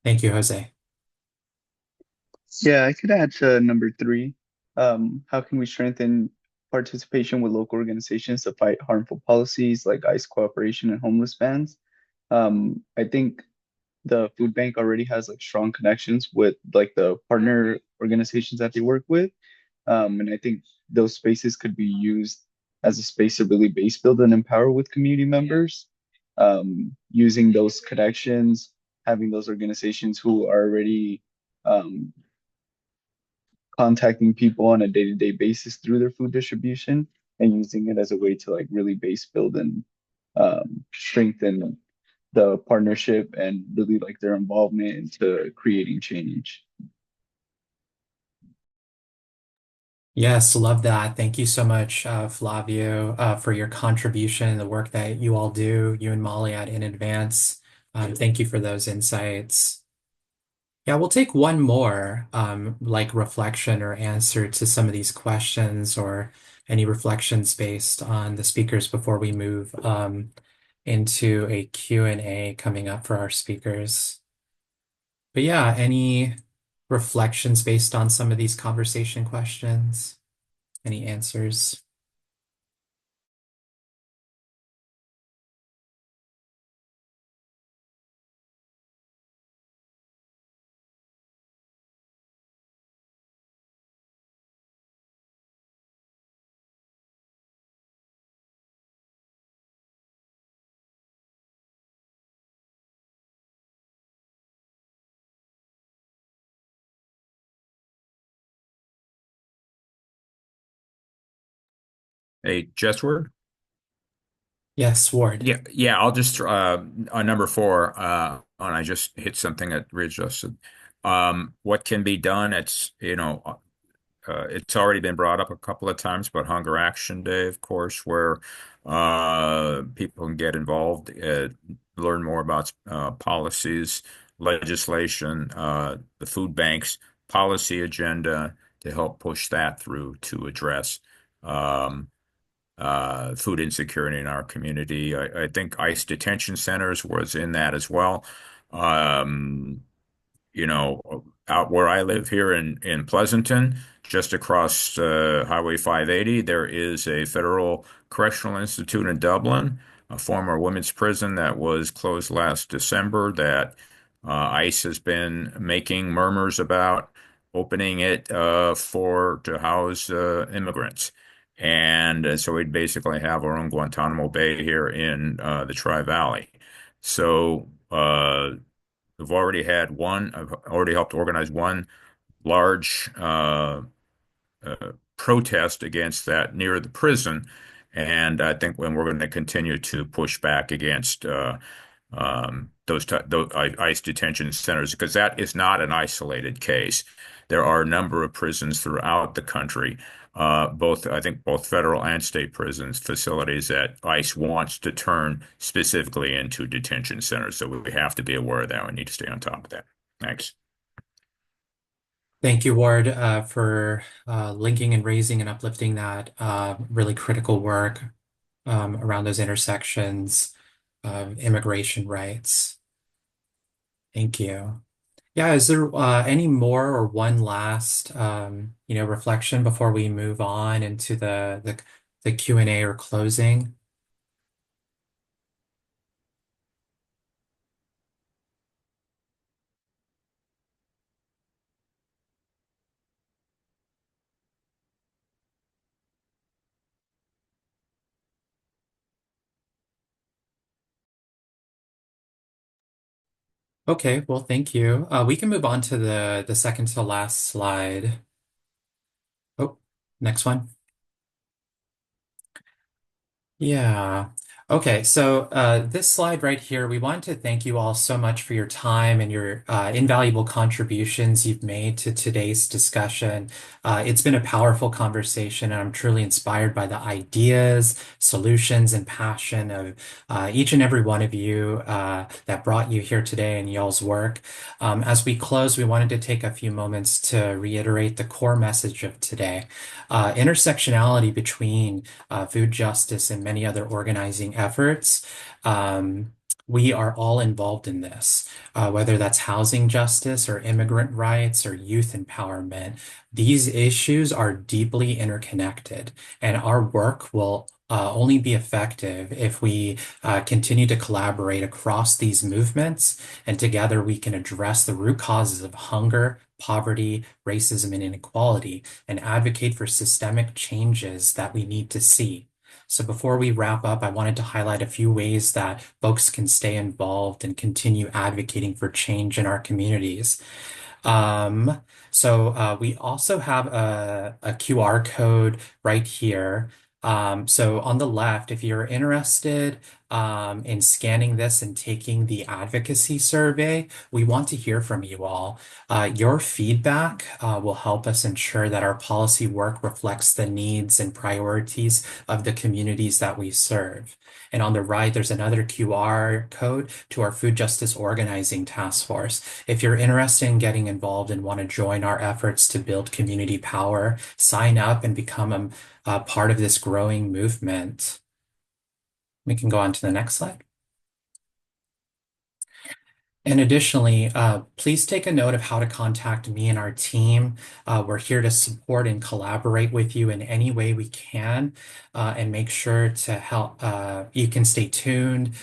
Thank you, Jose. Yeah, I could add to number 3. How can we strengthen participation with local organizations to fight harmful policies like ICE cooperation and homeless bans? I think the food bank already has like strong connections with like the partner organizations that they work with. And I think those spaces could be used as a space to really base build and empower with community members. Using those connections, having those organizations who are already um, contacting people on a day-to-day basis through their food distribution and using it as a way to like really base build and strengthen the partnership and really like their involvement into creating change. Yes, love that. Thank you so much, Flavio, for your contribution and the work that you all do, you and Molly at In Advance. Thank you for those insights. Yeah, we'll take one more like reflection or answer to some of these questions or any reflections based on the speakers before we move into a Q&A coming up for our speakers. But yeah, any reflections based on some of these conversation questions? Any answers? A just word? Yes, Ward. Yeah. I'll just on number four. And I just hit something that readjusted. What can be done? It's already been brought up a couple of times, but Hunger Action Day, of course, where people can get involved, learn more about policies, legislation, the food bank's policy agenda to help push that through to address um, food insecurity in our community. I think ICE detention centers was in that as well. Um, Out where I live here in Pleasanton, just across Highway 580, there is a federal correctional institute in Dublin, a former women's prison that was closed last December that ICE has been making murmurs about opening it for to house immigrants. And so we'd basically have our own Guantanamo Bay here in the Tri-Valley. So I've already helped organize one large protest against that near the prison. And I think when we're going to continue to push back against those ICE detention centers, because that is not an isolated case. There are a number of prisons throughout the country, I think both federal and state prisons facilities that ICE wants to turn specifically into detention centers. So we have to be aware of that. We need to stay on top of that. Thanks. Thank you, Ward, for linking and raising and uplifting that really critical work around those intersections of immigration rights. Thank you. Yeah, is there any more or one last reflection before we move on into the Q&A or closing? Okay, well, thank you. We can move on to the second to last slide. Oh, next one. Yeah. Okay, so this slide right here, we want to thank you all so much for your time and your invaluable contributions you've made to today's discussion. It's been a powerful conversation, and I'm truly inspired by the ideas, solutions, and passion of each and every one of you that brought you here today and y'all's work. As we close, we wanted to take a few moments to reiterate the core message of today. Intersectionality between food justice and many other organizing efforts. We are all involved in this, whether that's housing justice or immigrant rights or youth empowerment. These issues are deeply interconnected, and our work will only be effective if we continue to collaborate across these movements, and together we can address the root causes of hunger, poverty, racism, and inequality, and advocate for systemic changes that we need to see. So before we wrap up, I wanted to highlight a few ways that folks can stay involved and continue advocating for change in our communities. We also have a QR code right here. So on the left, if you're interested in scanning this and taking the advocacy survey. We want to hear from you all. Your feedback will help us ensure that our policy work reflects the needs and priorities of the communities that we serve. And on the right, there's another QR code to our Food Justice Organizing Task Force. If you're interested in getting involved and want to join our efforts to build community power, sign up and become a part of this growing movement. We can go on to the next slide. And additionally, please take a note of how to contact me and our team. We're here to support and collaborate with you in any way we can, and make sure to help. You can stay tuned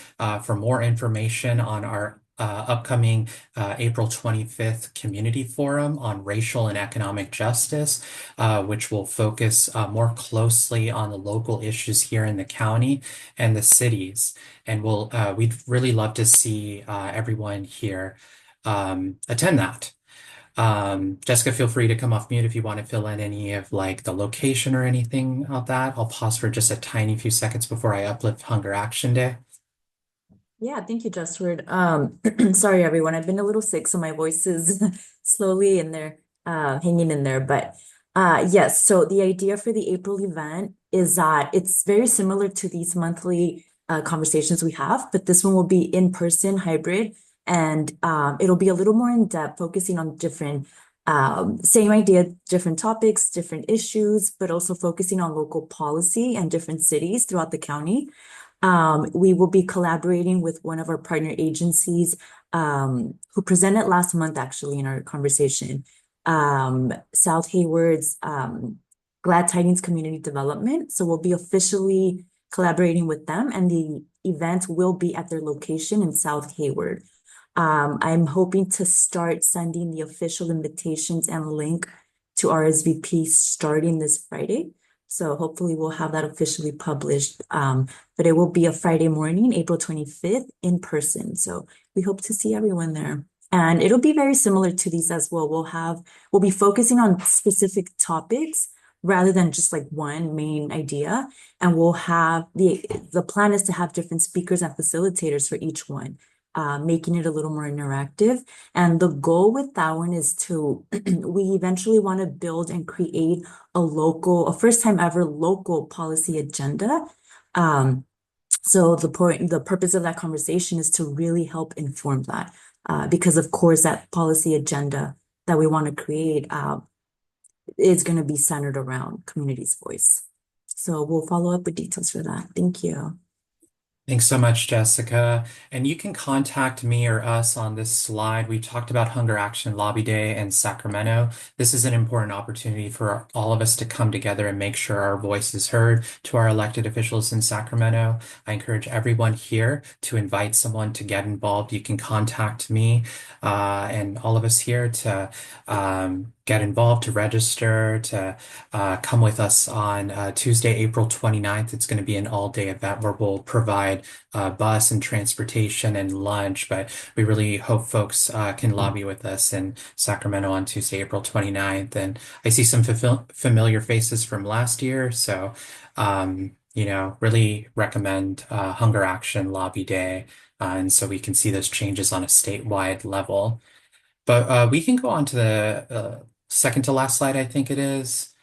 for more information on our upcoming April 25th Community Forum on Racial and Economic Justice, which will focus more closely on the local issues here in the county and the cities. And we'd really love to see everyone here attend that. Jessica, feel free to come off mute if you want to fill in any of like the location or anything of that. I'll pause for just a tiny few seconds before I uplift Hunger Action Day. Yeah, thank you, Justward. Sorry, everyone. I've been a little sick, so my voice is slowly in there, hanging in there. But yes, so the idea for the April event is that it's very similar to these monthly conversations we have, but this one will be in person, hybrid, and it'll be a little more in depth, focusing on different, same idea, different topics, different issues, but also focusing on local policy and different cities throughout the county. We will be collaborating with one of our partner agencies who presented last month, actually, in our conversation, South Hayward's Glad Tidings Community Development. So we'll be officially collaborating with them, and the event will be at their location in South Hayward. I'm hoping to start sending the official invitations and link to RSVP starting this Friday. So hopefully we'll have that officially published. But it will be a Friday morning, April 25th, in person. So we hope to see everyone there. And it'll be very similar to these as well. We'll be focusing on specific topics rather than just like one main idea. And we'll have the plan is to have different speakers and facilitators for each one, making it a little more interactive. And the goal with that one is to, we eventually want to build and create a first time ever local policy agenda. So the purpose of that conversation is to really help inform that, because of course that policy agenda that we want to create is going to be centered around community's voice. So we'll follow up with details for that. Thank you. Thanks so much, Jessica. And you can contact me or us on this slide. We talked about Hunger Action Lobby Day in Sacramento. This is an important opportunity for all of us to come together and make sure our voice is heard to our elected officials in Sacramento. I encourage everyone here to invite someone to get involved. You can contact me and all of us here to get involved, to register, to come with us on Tuesday, April 29th. It's going to be an all-day event where we'll provide bus and transportation and lunch, but we really hope folks can lobby with us in Sacramento on Tuesday, April 29th. And I see some familiar faces from last year, so really recommend Hunger Action Lobby Day, and so we can see those changes on a statewide level. But we can go on to the second to last slide, I think it is.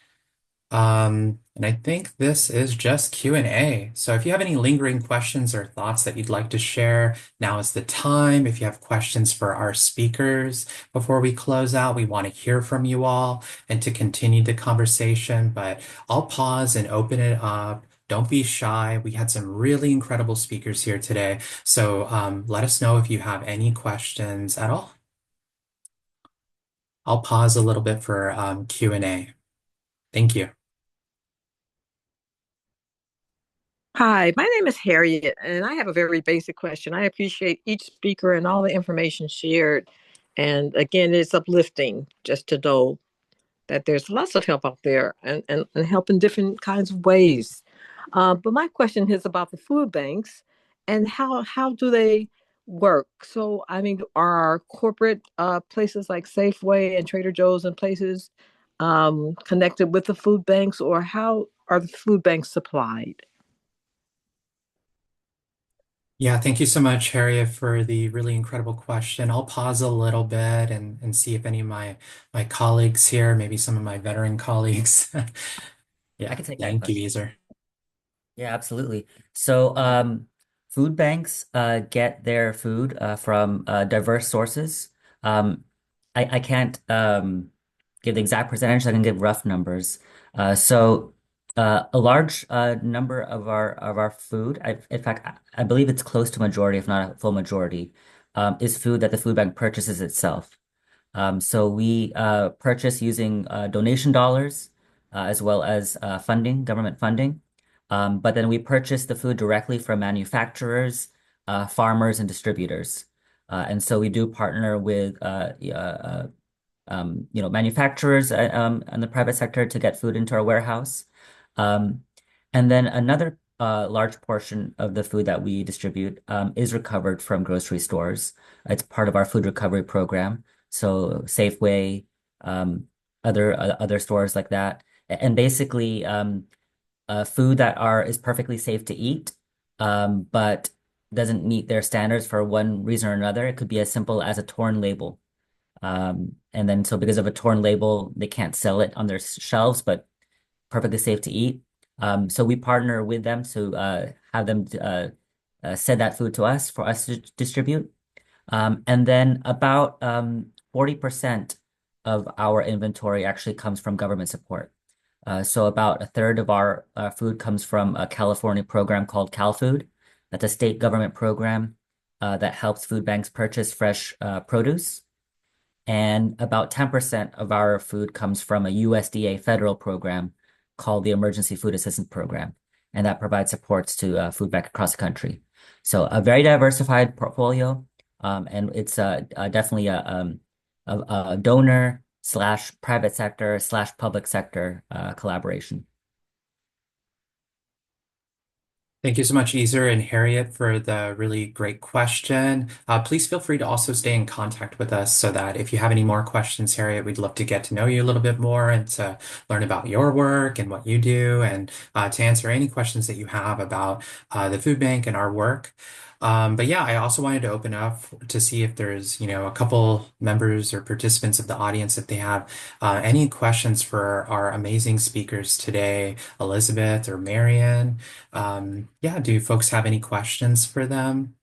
And I think this is just Q&A. So if you have any lingering questions or thoughts that you'd like to share, now is the time. If you have questions for our speakers before we close out, we want to hear from you all and to continue the conversation, but I'll pause and open it up. Don't be shy. We had some really incredible speakers here today. So let us know if you have any questions at all. I'll pause a little bit for Q&A. Thank you. Hi, my name is Harriet, and I have a very basic question. I appreciate each speaker and all the information shared. And again, it's uplifting just to know that there's lots of help out there and help in different kinds of ways. But my question is about the food banks and how do they work? So, I mean, are corporate places like Safeway and Trader Joe's and places connected with the food banks, or how are the food banks supplied? Yeah, thank you so much, Harriet, for the really incredible question. I'll pause a little bit and see if any of my colleagues here, maybe some of my veteran colleagues. I Yeah, can take that thank you, question. Ezer. Yeah, absolutely. So, food banks get their food from diverse sources. Um, I can't give the exact percentage. I can give rough numbers. A large number of our food, in fact, I believe it's close to majority, if not a full majority, is food that the food bank purchases itself. So we purchase using donation dollars as well as funding, government funding. But then we purchase the food directly from manufacturers, farmers, and distributors. And so we do partner with manufacturers in the private sector to get food into our warehouse. Um, and then another large portion of the food that we distribute is recovered from grocery stores. It's part of our food recovery program. So Safeway, other stores like that, and basically food that is perfectly safe to eat, but doesn't meet their standards for one reason or another. It could be as simple as a torn label. And then so because of a torn label, they can't sell it on their shelves, but perfectly safe to eat. So we partner with them to have them send that food to us for us to distribute. And then about 40% of our inventory actually comes from government support. So about a third of our food comes from a California program called CalFood. That's a state government program that helps food banks purchase fresh produce. And about 10% of our food comes from a USDA federal program called the Emergency Food Assistance Program. And that provides supports to food banks across the country. So a very diversified portfolio. And it's definitely a donor slash private sector slash public sector collaboration. Thank you so much, Ezer and Harriet, for the really great question. Please feel free to also stay in contact with us so that if you have any more questions, Harriet, we'd love to get to know you a little bit more and to learn about your work and what you do and to answer any questions that you have about the food bank and our work. But yeah, I also wanted to open up to see if there's, a couple members or participants of the audience, if they have any questions for our amazing speakers today, Elizabeth or Marion. Yeah, do folks have any questions for them?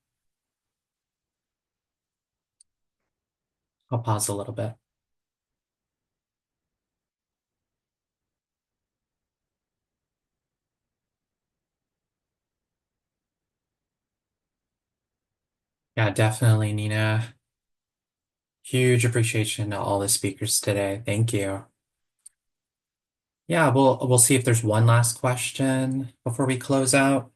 I'll pause a little bit. Yeah, definitely, Nina. Huge appreciation to all the speakers today. Thank you. Yeah, we'll see if there's one last question before we close out.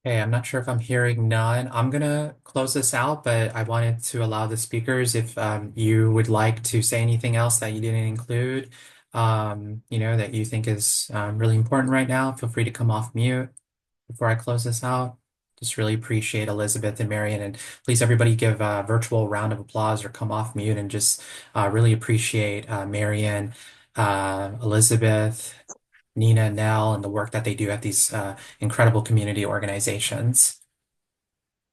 Hey, I'm not sure if I'm hearing none. I'm gonna close this out, but I wanted to allow the speakers if you would like to say anything else that you didn't include, that you think is really important right now. Feel free to come off mute before I close this out. Just really appreciate Elizabeth and Marion, and please everybody give a virtual round of applause or come off mute and just really appreciate Marion, Elizabeth, Nina, Nell, and the work that they do at these incredible community organizations.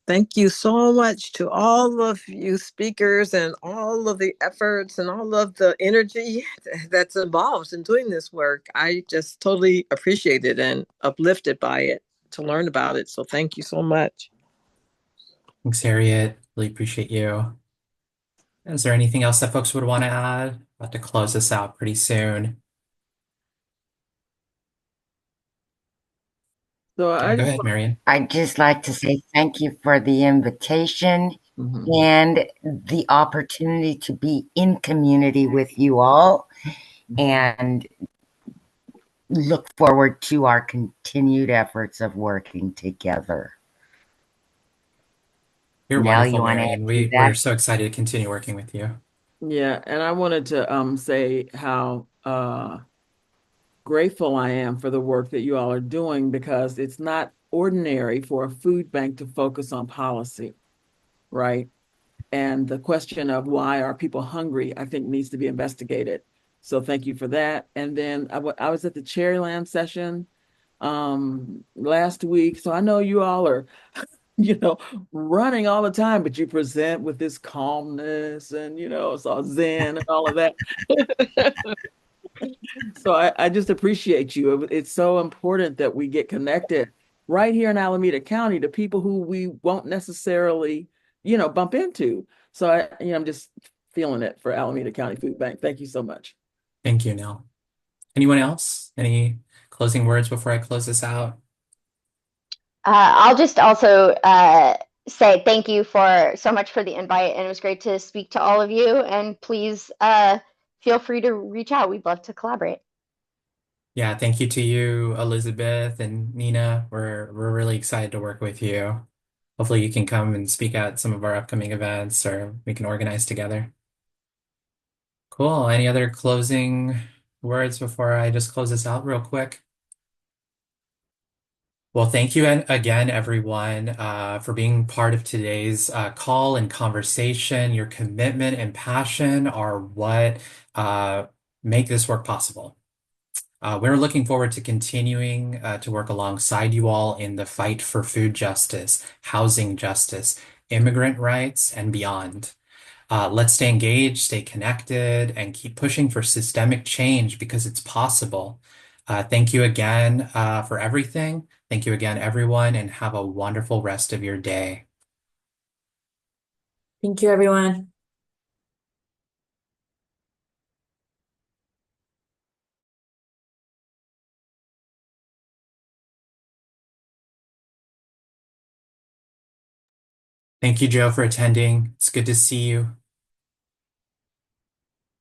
Thank you so much to all of you speakers and all of the efforts and all of the energy that's involved in doing this work. I just totally appreciate it and uplifted by it to learn about it. So thank you so much. Thanks, Harriet. Really appreciate you. Is there anything else that folks would want to add? About to close this out pretty soon. So Yeah, go ahead, Marion. I'd just like to say thank you for the invitation Mhm. and the opportunity to be in community with you all and look forward to our continued efforts of working together. You're Now wonderful, you want to Marion. do We're that? so excited to continue working with you. Yeah, and I wanted to say how grateful I am for the work that you all are doing because it's not ordinary for a food bank to focus on policy, right? And the question of why are people hungry, I think needs to be investigated. So thank you for that. And then I was at the Cherryland session last week. So I know you all are, running all the time, but you present with this calmness and, it's all zen and all of that. So I just appreciate you. It's so important that we get connected right here in Alameda County to people who we won't necessarily, bump into. So I'm just feeling it for Alameda County Food Bank. Thank you so much. Thank you, Neil. Anyone else? Any closing words before I close this out? I'll just also say thank you for so much for the invite, and it was great to speak to all of you. And please feel free to reach out. We'd love to collaborate. Yeah, thank you to you, Elizabeth and Nina. We're really excited to work with you. Hopefully you can come and speak at some of our upcoming events or we can organize together. Cool. Any other closing words before I just close this out real quick? Well, thank you again, everyone, for being part of today's call and conversation. Your commitment and passion are what make this work possible. We're looking forward to continuing to work alongside you all in the fight for food justice, housing justice, immigrant rights, and beyond. Let's stay engaged, stay connected, and keep pushing for systemic change because it's possible. Thank you again for everything. Thank you again, everyone, and have a wonderful rest of your day. Thank you, everyone. Thank you, Joe, for attending. It's good to see you.